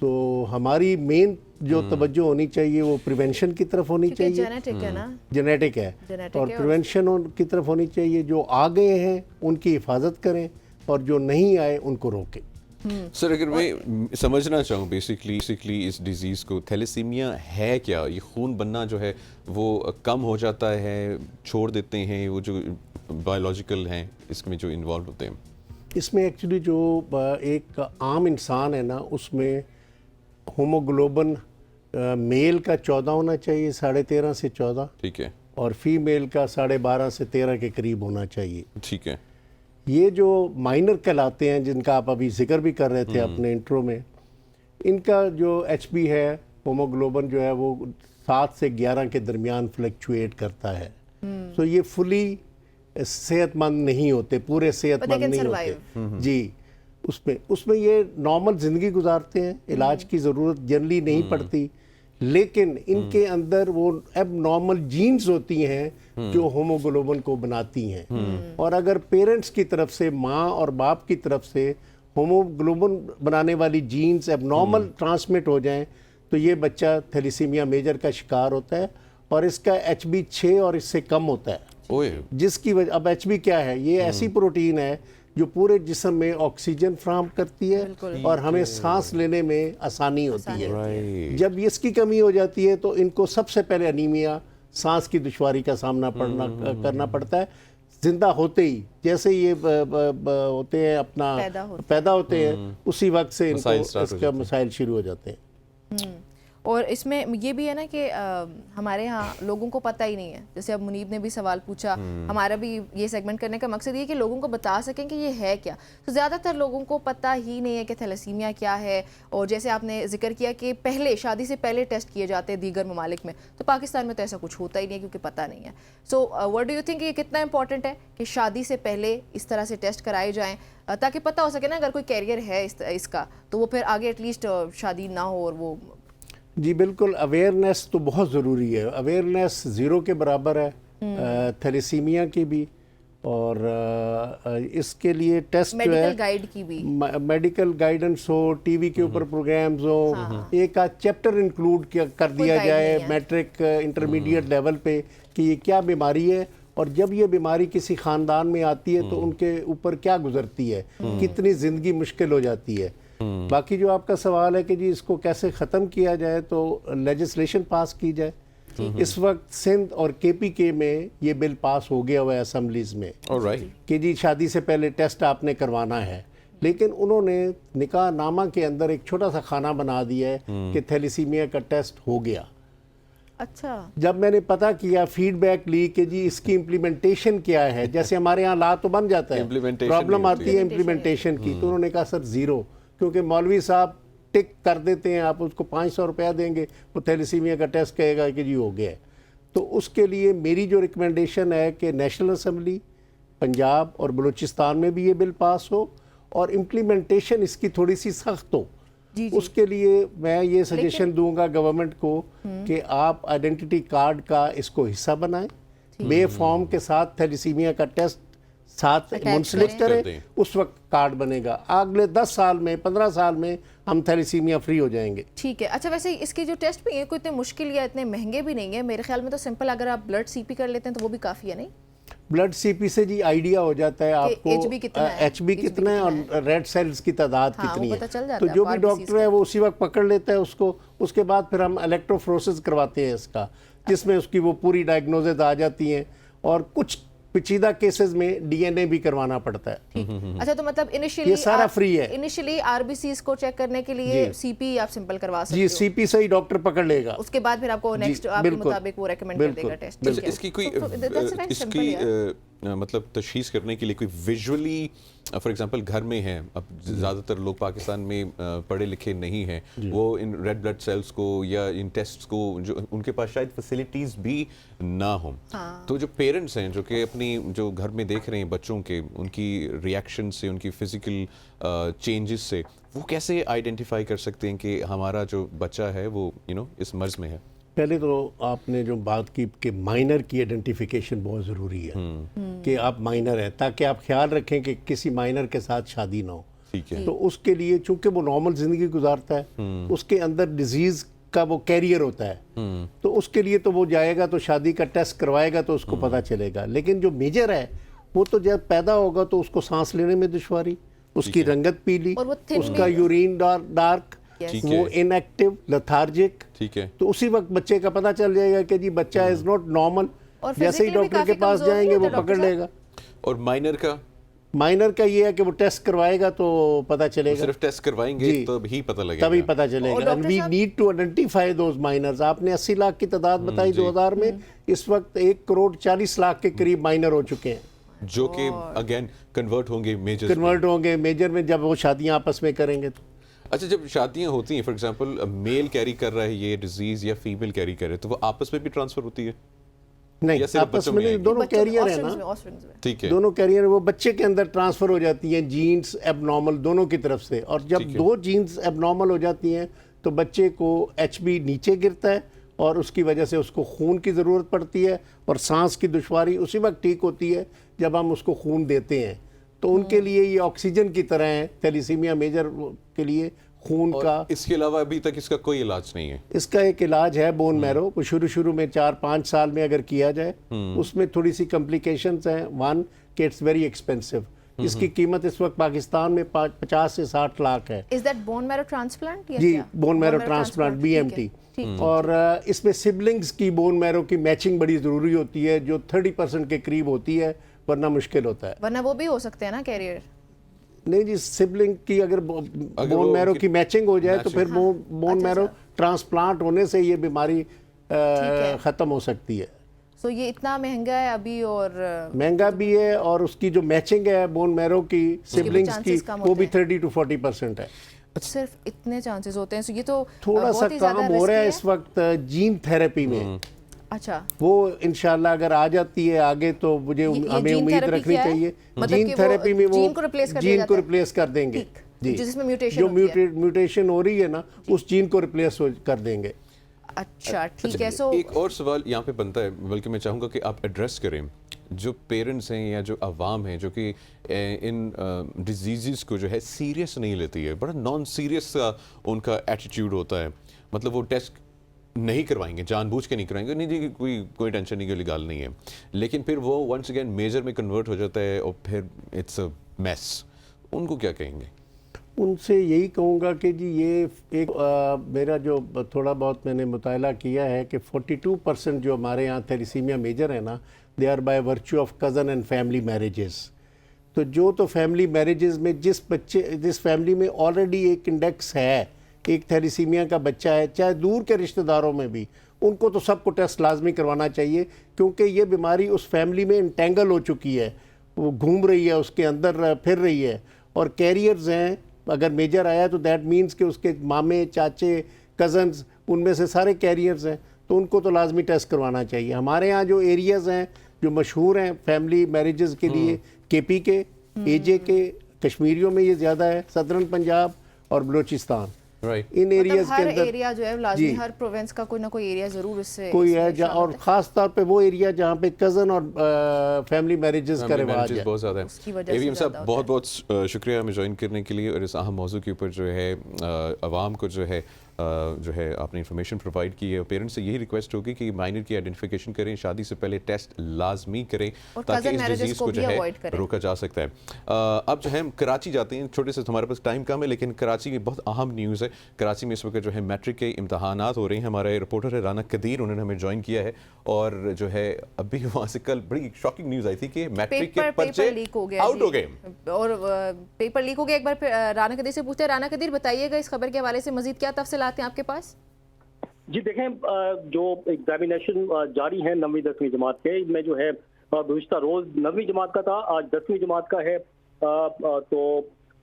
तो हमारी मेन जो तवज्जो होनी चाहिए वो प्रिवेंशन की तरफ होनी चाहिए। जेनेटिक है ना, जेनेटिक है, और प्रिवेंशन की तरफ होनी चाहिए। जो आ गए हैं उनकी हिफाजत करें, और जो नहीं आए उनको रोकें। सर अगर मैं समझना चाहूँ बेसिकली इस डिजीज़ को, थैलेसीमिया है क्या? ये खून बनना जो है वो कम हो जाता है, छोड़ देते हैं, वो जो बायोलॉजिकल हैं इसमें जो इन्वॉल्व होते हैं? इसमें एक्चुअली जो एक आम इंसान है ना, उसमें होमोग्लोबिन मेल का 14 होना चाहिए, 13.5 से 14। ठीक है। और फीमेल का 12.5 से 13 के करीब होना चाहिए। ठीक है। ये जो माइनर कहलाते हैं, जिनका आप अभी जिक्र भी कर रहे थे अपने इंट्रो में, इनका जो एचबी है, होमोग्लोबिन जो है वो 7 से 11 के दरमियान फ्लक्चुएट करता है। तो ये फुली सेहतमंद नहीं होते, पूरे सेहतमंद नहीं होते जी। उसमें ये नॉर्मल ज़िंदगी गुजारते हैं, इलाज की ज़रूरत जनरली नहीं पड़ती, लेकिन इनके अंदर वो एबनॉर्मल जीन्स होती हैं जो होमोग्लोबिन को बनाती हैं। और अगर पेरेंट्स की तरफ से, माँ और बाप की तरफ से होमोग्लोबिन बनाने वाली जीन्स एबनॉर्मल ट्रांसमिट हो जाएं तो ये बच्चा थैलेसीमिया मेजर का शिकार होता है और इसका HB 6 और इससे कम होता है। जिसकी वजह, अब HB क्या है? ये ऐसी प्रोटीन है जो पूरे जिस्म में ऑक्सीजन फ्राहम करती है और हमें सांस लेने में आसानी होती है। जब इसकी कमी हो जाती है तो इनको सबसे पहले अनीमिया, सांस की दुश्वारी का सामना करना पड़ता है जिंदा होते ही। जैसे ये होते हैं अपना पैदा होते हैं, उसी वक्त से इनको इसका मसाइल शुरू हो जाते हैं। और इसमें ये भी है ना कि हमारे यहाँ लोगों को पता ही नहीं है। जैसे अब मुनीब ने भी सवाल पूछा, हमारा भी ये सेगमेंट करने का मकसद ये कि लोगों को बता सकें कि ये है क्या। तो ज़्यादातर लोगों को पता ही नहीं है कि थैलेसीमिया क्या है। और जैसे आपने जिक्र किया कि पहले, शादी से पहले टेस्ट किए जाते हैं दीगर ममालिक में, तो पाकिस्तान में तो ऐसा कुछ होता ही नहीं है क्योंकि पता नहीं है। सो व्हाट डू यू थिंक, ये कितना इंपॉर्टेंट है कि शादी से पहले इस तरह से टेस्ट कराए जाएँ ताकि पता हो सके ना अगर कोई कैरियर है इसका, तो वो फिर आगे एटलीस्ट शादी ना हो। और वो जी बिल्कुल, अवेयरनेस तो बहुत ज़रूरी है। अवेयरनेस 0 के बराबर है थैलेसीमिया की भी, और इसके लिए टेस्ट जो है, गाइड की भी, मेडिकल गाइडेंस हो, टीवी के ऊपर प्रोग्राम्स हो, एक आध चैप्टर इंक्लूड कर दिया जाए मैट्रिक इंटरमीडिएट लेवल पे कि ये क्या बीमारी है और जब ये बीमारी किसी ख़ानदान में आती है तो उनके ऊपर क्या गुजरती है, कितनी ज़िंदगी मुश्किल हो जाती है। बाकी जो आपका सवाल है कि जी इसको कैसे ख़त्म किया जाए, तो लेजिस्लेशन पास की जाए। इस वक्त सिंध और KPK में ये बिल पास हो गया हुआ है असम्बलीज में कि जी शादी से पहले टेस्ट आपने करवाना है, लेकिन उन्होंने निकाह नामा के अंदर एक छोटा सा खाना बना दिया है कि थैलेसीमिया का टेस्ट हो गया। अच्छा, जब मैंने पता किया, फीडबैक ली कि जी इसकी इम्प्लीमेंटेशन क्या है, जैसे हमारे यहाँ ला तो बन जाता है, प्रॉब्लम आती है इम्प्लीमेंटेशन की, तो उन्होंने कहा सर 0, क्योंकि मौलवी साहब टिक कर देते हैं, आप उसको 500 रुपया देंगे, वो थैलेसीमिया का टेस्ट कहेगा कि जी हो गया है। तो उसके लिए मेरी जो रिकमेंडेशन है कि नेशनल असम्बली, पंजाब और बलूचिस्तान में भी ये बिल पास हो और इम्प्लीमेंटेशन इसकी थोड़ी सी सख्त हो। उसके लिए मैं ये सजेशन दूंगा गवर्नमेंट को कि आप आइडेंटिटी कार्ड का इसको हिस्सा बनाएं, बे फॉर्म के साथ थैलेसीमिया का टेस्ट साथ मुंसलिक करें, उस वक्त कार्ड बनेगा। अगले 10 साल में, 15 साल में हम थैलेसीमिया फ्री हो जाएंगे। ठीक है। अच्छा, वैसे इसके जो टेस्ट भी है कोई इतने मुश्किल या इतने महंगे भी नहीं है मेरे ख्याल में, तो सिंपल अगर आप ब्लड CP कर लेते हैं तो वो भी काफ़ी है, नहीं? ब्लड CP से जी आइडिया हो जाता है आपको HB कितना है और रेड सेल्स की तादाद कितनी है, तो है, जो भी डॉक्टर है वो उसी वक्त पकड़ लेता है उसको। उसके बाद फिर हम इलेक्ट्रोफोरेसिस करवाते हैं इसका, जिसमें उसकी वो पूरी डायग्नोसिस आ जाती हैं, और कुछ पेचीदा केसेस में DNA भी करवाना पड़ता है। अच्छा, तो मतलब इनिशियली ये सारा फ्री है। इनिशियली RBCs को चेक करने के लिए CP आप सिंपल करवा सकते जी, हो। CP से ही डॉक्टर पकड़ लेगा, उसके बाद फिर आपको नेक्स्ट आपके मुताबिक वो रेकमेंड कर देगा टेस्ट। इसकी कोई मतलब तशखीस करने के लिए कोई विजुअली, फॉर एग्जांपल घर में है, अब ज़्यादातर लोग पाकिस्तान में पढ़े लिखे नहीं हैं, वो इन रेड ब्लड सेल्स को या इन टेस्ट्स को, जो उनके पास शायद फैसिलिटीज़ भी ना हों, तो जो पेरेंट्स हैं जो कि अपनी जो घर में देख रहे हैं बच्चों के, उनकी रिएक्शन से, उनकी फिजिकल चेंजेस से, वो कैसे आइडेंटिफाई कर सकते हैं कि हमारा जो बच्चा है वो इस मर्ज़ में है? पहले तो आपने जो बात की कि माइनर की आइडेंटिफिकेशन बहुत ज़रूरी है कि आप माइनर हैं, ताकि आप ख्याल रखें कि किसी माइनर के साथ शादी ना हो। ठीक है। तो उसके लिए चूंकि वो नॉर्मल ज़िंदगी गुजारता है, उसके अंदर डिजीज़ का वो कैरियर होता है, तो उसके लिए तो वो जाएगा तो शादी का टेस्ट करवाएगा तो उसको पता चलेगा। लेकिन जो मेजर है वो तो जब पैदा होगा तो उसको सांस लेने में दुश्वारी, उसकी रंगत पीली, उसका यूरिन डार्क, वो इनएक्टिव, लेथार्जिक। ठीक है। तो उसी वक्त बच्चे का पता चल जाएगा कि जी बच्चा इज नॉट नॉर्मल। जैसे ही डॉक्टर के पास जाएंगे वो पकड़ लेगा। और माइनर का माइनर का ये है कि वो टेस्ट करवाएगा तो पता चलेगा, सिर्फ टेस्ट करवाएंगे जी। तभी पता लगेगा, तभी पता और चलेगा। एंड डॉक्टर वी साहब- need to identify those minors. आपने 80 लाख की तादाद बताई 2000 में, इस वक्त 1,40,00,000 के करीब माइनर हो चुके हैं, जो कि अगेन कन्वर्ट होंगे मेजर कन्वर्ट होंगे मेजर में जब वो शादियां आपस में करेंगे तो। अच्छा, जब शादियां होती हैं, फॉर एग्जांपल मेल कैरी कर रहा है ये डिजीज या फीमेल कैरी कर रहे हैं, तो वो आपस में भी ट्रांसफर होती है? नहीं, या सिर्फ आपस बच्चों में में नहीं, आएगी? दोनों बच्चों- कैरियर है ऑस्ट्रिंग्स में, ना, ऑस्ट्रिंग्स में। ठीक है। दोनों कैरियर वो बच्चे के अंदर ट्रांसफर हो जाती हैं, जीन्स एबनॉर्मल दोनों की तरफ से। और जब ठीक है। दो जीन्स एबनॉर्मल हो जाती हैं तो बच्चे को HB नीचे गिरता है और उसकी वजह से उसको खून की ज़रूरत पड़ती है, और सांस की दुश्वारी उसी वक्त ठीक होती है जब हम उसको खून देते हैं। तो उनके लिए ये ऑक्सीजन की तरह है, थैलीसीमिया मेजर के लिए खून और का। इसके अलावा अभी तक इसका कोई इलाज नहीं है? इसका एक इलाज है बोन मैरो, वो शुरू में 4-5 साल में अगर किया जाए, उसमें थोड़ी सी कॉम्प्लिकेशंस हैं। वन कि इट्स वेरी एक्सपेंसिव, इसकी कीमत इस वक्त पाकिस्तान में 50 से 60 लाख है। Is that bone marrow transplant या जी, क्या? Bone marrow marrow transplant transplant, BMT। ठीक है। और इसमें सिबलिंग्स की बोन मैरो की मैचिंग बड़ी ज़रूरी होती है, जो 30% के करीब होती है, वरना मुश्किल होता है। वरना वो भी हो सकते हैं ना कैरियर। नहीं जी, सिबलिंग की अगर वो बोन मैरो उनकी की मैचिंग हो जाए तो फिर बोन अच्छा, मैरो ट्रांसप्लांट होने से ये बीमारी है। ख़त्म हो सकती है। सो ये इतना महंगा है अभी, और महंगा भी है, और उसकी जो मैचिंग है बोन मैरो की सिबलिंग्स की, chances कम वो होते भी हैं। 30 to 40% है। सिर्फ इतने चांसेस होते हैं। सो ये तो थोड़ा सा बहुत ही ज्यादा काम हो रहा है risky इस वक्त जीन थेरेपी में। अच्छा, वो इंशाल्लाह अगर आ जाती है आगे तो मुझे ये हमें जीन उम्मीद थेरेपी रखनी क्या है? चाहिए। मतलब जीन कि वो थेरेपी में वो जीन को replace कर दिया जीन जाता को है? रिप्लेस कर देंगे ठीक। जी, जिसमें mutation जो होती है। म्यूटेशन हो रही है ना, उस जीन को रिप्लेस कर देंगे। अच्छा ठीक है। सो एक और सवाल यहाँ पे बनता है, बल्कि मैं चाहूँगा कि आप एड्रेस करें, जो पेरेंट्स हैं या जो आवाम है जो कि इन डिजीज़ को जो है सीरियस नहीं लेती है, बड़ा नॉन सीरियस उनका एटीट्यूड होता है। मतलब वो टेस्ट नहीं करवाएंगे, जानबूझ के नहीं करवाएंगे, नहीं जी कोई टेंशन नहीं, लीगल नहीं है, लेकिन फिर वो वंस अगेन मेजर में कन्वर्ट हो जाता है और फिर इट्स अ मेस। उनको क्या कहेंगे? उनसे यही कहूँगा कि जी ये एक मेरा जो थोड़ा बहुत मैंने मुताला किया है कि 42% जो हमारे यहाँ थैलीसीमिया मेजर है ना, they are by virtue of cousin and family marriages. तो जो तो फैमिली मैरिजेस में जिस फैमिली में ऑलरेडी एक इंडेक्स है, एक थैलीसीमिया का बच्चा है, चाहे दूर के रिश्तेदारों में भी, उनको तो सबको टेस्ट लाजमी करवाना चाहिए, क्योंकि ये बीमारी उस फैमिली में इंटेंगल हो चुकी है, वो घूम रही है, उसके अंदर फिर रही है। और कैरियर्स हैं, अगर मेजर आया तो दैट मीन्स कि उसके मामे, चाचे, कज़न्स, उनमें से सारे कैरियर्स हैं, तो उनको तो लाजमी टेस्ट करवाना चाहिए। हमारे यहाँ जो एरियाज़ हैं जो मशहूर हैं फैमिली मैरिजेस के लिए, KP के, AJ के, कश्मीरियों में ये ज़्यादा है, सदरन पंजाब और बलूचिस्तान, राइट। इन मतलब एरियाज़ के हर अंदर एरिया जो है लाजमी, जी। हर प्रोविंस का कोई ना कोई एरिया जरूर इससे कोई इसमें है जहाँ, शामिल और है। ख़ास तौर पे वो एरिया जहाँ पे कज़न और फैमिली मैरिजेस का रिवाज मैरिजेस है। बहुत ज़्यादा है। उसकी वजह से AVM साहब ज़्यादा होता बहुत बहुत शुक्रिया हमें ज्वाइन करने के लिए, और इस अहम मौजू के ऊपर जो है आवाम को जो है आपने इन्फॉर्मेशन प्रोवाइड की है। पेरेंट्स से यही रिक्वेस्ट होगी कि माइनर की आइडेंटिफिकेशन करें, शादी से पहले टेस्ट लाजमी करें, और ताकि cousin इस marriages डिजीज़ को को भी जो है avoid करें। रोका जा सकता है। अब जो है हम कराची जाते हैं, छोटे से हमारे पास टाइम कम है, लेकिन कराची की बहुत अहम न्यूज़ है। कराची में इस वक्त जो है मैट्रिक के इम्तहानात हो रहे हैं। हमारे रिपोर्टर है राना कदीर, उन्होंने हमें ज्वाइन किया है, और जो है अभी वहाँ से कल बड़ी शॉकिंग न्यूज़ आई थी कि मैट्रिक के पर्चे लीक हो गया आउट जी। हो गए, और पेपर लीक हो गया। एक बार फिर राना कदीर से पूछते हैं। राना कदीर, बताइएगा इस खबर के हवाले से मजीद क्या तफसीलात हैं आपके पास? जी देखें, जो एग्जामिनेशन जारी है 9वीं 10वीं जमात के, इनमें जो है गुज़िश्ता रोज 9वीं जमात का था, आज 10वीं जमात का है। तो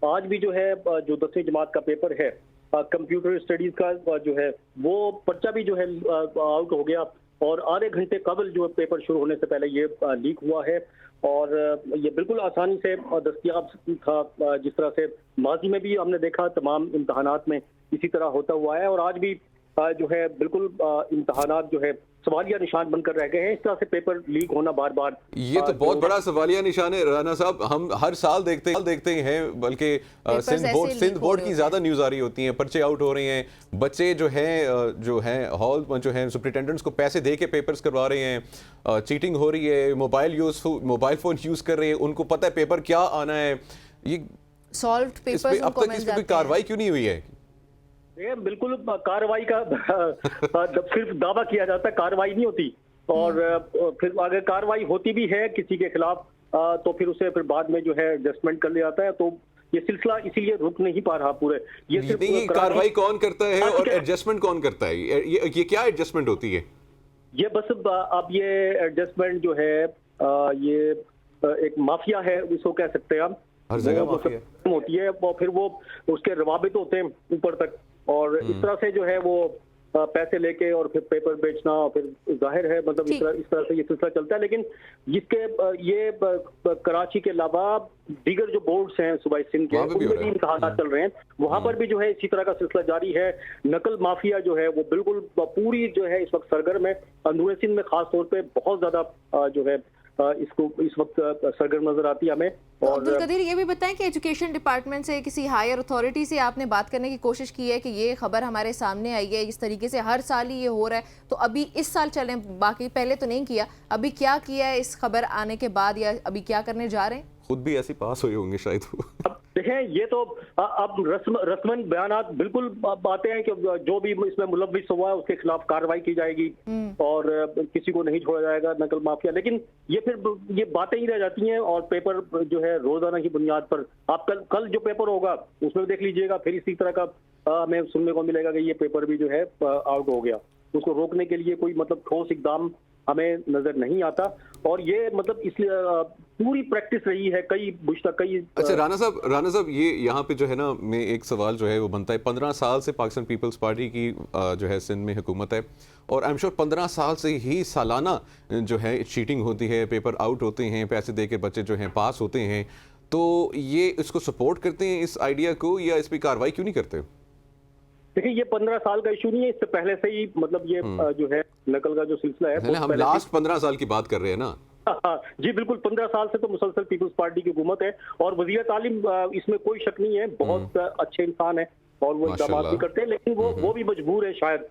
आज भी जो है जो 10वीं जमात का पेपर है कंप्यूटर स्टडीज का जो है, वो पर्चा भी जो है आउट हो गया, और आधे घंटे कबल जो पेपर शुरू होने से पहले ये लीक हुआ है। और ये बिल्कुल आसानी से दस्तयाब था, जिस तरह से माजी में भी हमने देखा तमाम इम्तहानात में इसी तरह होता हुआ है। और आज भी जो है बिल्कुल इम्तहानात जो है सवालिया निशान बनकर रह गए हैं। इस तरह से पेपर लीक होना बार बार, ये तो बहुत बड़ा सवालिया निशान है राना साहब। हम हर साल देखते हैं, बल्कि सिंध बोर्ड की ज्यादा न्यूज आ रही होती है, पर्चे आउट हो रहे हैं, बच्चे जो हैं हॉल जो है सुपरिटेंडेंट्स को पैसे दे के पेपर्स करवा रहे हैं, चीटिंग हो रही है, मोबाइल फोन यूज कर रहे हैं, उनको पता है पेपर क्या आना है। ये सॉल्व्ड पेपर्स अब तक इस पे कोई कार्रवाई क्यों नहीं हुई है? ये बिल्कुल कार्रवाई का सिर्फ दावा किया जाता है, कार्रवाई नहीं होती। और फिर अगर कार्रवाई होती भी है किसी के खिलाफ, तो फिर उसे फिर बाद में जो है एडजस्टमेंट कर लिया जाता है। तो ये सिलसिला इसीलिए रुक नहीं पा रहा पूरे। ये कार्रवाई कौन करता है और एडजस्टमेंट कौन करता है? ये क्या एडजस्टमेंट होती है? ये बस अब ये एडजस्टमेंट जो है ये एक माफिया है, इसको कह सकते हैं आप। हर जगह माफिया होती है और फिर वो उसके रवाबित होते हैं ऊपर तक, और इस तरह से जो है वो पैसे लेके और फिर पेपर बेचना, और फिर जाहिर है मतलब इस तरह से ये सिलसिला चलता है। लेकिन जिसके ये कराची के अलावा दीगर जो बोर्ड्स हैं सूबाई सिंध के, उनमें भी इम्तिहानात चल रहे हैं, वहां पर भी जो है इसी तरह का सिलसिला जारी है। नकल माफिया जो है वो बिल्कुल पूरी जो है इस वक्त सरगर्म है। अंदरूनी सिंध में खास तौर पे बहुत ज्यादा जो है इसको इस वक्त सरगर्म नजर आती है हमें। और अब्दुल कदीर, ये भी बताएं कि एजुकेशन डिपार्टमेंट से, किसी हायर अथॉरिटी से आपने बात करने की कोशिश की है कि ये खबर हमारे सामने आई है, इस तरीके से हर साल ही ये हो रहा है, तो अभी इस साल चलें, बाकी पहले तो नहीं किया, अभी क्या किया है इस खबर आने के बाद, या अभी क्या करने जा रहे हैं? खुद भी ऐसी पास हुए होंगे शायद। अब देखें, ये तो अब रस्मन बयानात बिल्कुल आते हैं कि जो भी इसमें मुलव्विस हुआ है उसके खिलाफ कार्रवाई की जाएगी और किसी को नहीं छोड़ा जाएगा, नकल माफिया। लेकिन ये फिर ये बातें ही रह जाती हैं, और पेपर जो है रोजाना की बुनियाद पर, आप कल जो पेपर होगा उसमें देख लीजिएगा, फिर इसी तरह का हमें सुनने को मिलेगा कि ये पेपर भी जो है आउट हो गया। उसको रोकने के लिए कोई मतलब ठोस इकदाम हमें नजर नहीं आता, और ये मतलब इसलिए पूरी प्रैक्टिस रही है कई अच्छा राना साहब ये यहाँ पे जो है ना, मैं एक सवाल जो है वो बनता है, 15 साल से पाकिस्तान पीपल्स पार्टी की जो है सिंध में हुकूमत है, और आई एम श्योर 15 साल से ही सालाना जो है चीटिंग होती है, पेपर आउट होते हैं, पैसे दे के बच्चे जो हैं पास होते हैं, तो ये इसको सपोर्ट करते हैं इस आइडिया को, या इस पर कार्रवाई क्यों नहीं करते? देखिए, ये 15 साल का इशू नहीं है, इससे पहले से ही मतलब ये जो है नकल का जो सिलसिला है, हम लास्ट 15 साल की बात कर रहे हैं ना। जी बिल्कुल, 15 साल से तो मुसलसल पीपल्स पार्टी की हुकूमत है, और वजीर तालीम इसमें कोई शक नहीं है, बहुत अच्छे इंसान है और वो इक़दामात भी करते हैं, लेकिन वो भी मजबूर है शायद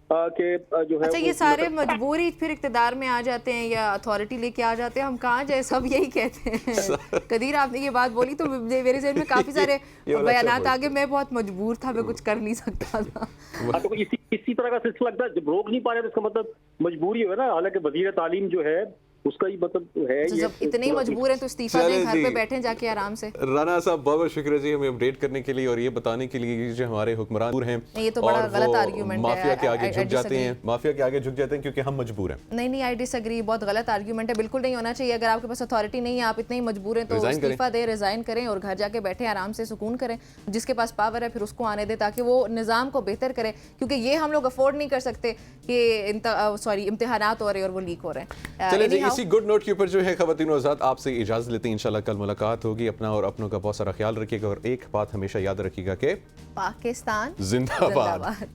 के जो है। अच्छा, ये सारे मजबूरी फिर इक़्तिदार में आ जाते हैं या अथॉरिटी लेके आ जाते हैं, हम कहाँ जाए, सब यही कहते हैं। कदीर, आपने ये बात बोली तो मेरे ज़हन में काफी सारे बयानात आ गए, मैं बहुत मजबूर था, मैं कुछ कर नहीं सकता था। तो इसी तरह का सिलसिला लगता है, जब रोक नहीं पा रहे तो इसका मतलब मजबूरी है ना। हालांकि वजीर तालीम जो है उसका ही मतलब है, तो जब इतने ही मजबूर हैं तो इस्तीफा दें, घर पे बैठे जाके आराम से। राना साहब बहुत बहुत शुक्रिया जी हमें अपडेट करने के लिए और ये बताने के लिए कि जो हमारे हुक्मरान हैं, ये तो बड़ा गलत आर्गुमेंट है, माफिया के आगे झुक जाते हैं, माफिया के आगे झुक जाते हैं क्योंकि हम मजबूर हैं। नहीं, आई डिसएग्री, बहुत गलत आर्गुमेंट है, बिल्कुल नहीं होना चाहिए। अगर आपके पास अथॉरिटी नहीं है, आप इतने ही मजबूर हैं, तो इस्तीफा दें, रिजाइन करें और घर जाके बैठे आराम से सुकून करें। जिसके पास पावर है फिर उसको आने दे, ताकि वो निज़ाम को बेहतर करे, क्योंकि ये हम लोग अफोर्ड नहीं कर सकते कि इम्तिहानात हो रहे हैं और वो लीक हो रहे हैं। चलिए जी, इसी गुड नोट के ऊपर जो है ख़वातीन और हज़रात आपसे इजाज़त लेते हैं। इंशाल्लाह कल मुलाकात होगी। अपना और अपनों का बहुत सारा ख्याल रखिएगा और एक बात हमेशा याद रखिएगा कि पाकिस्तान जिंदाबाद।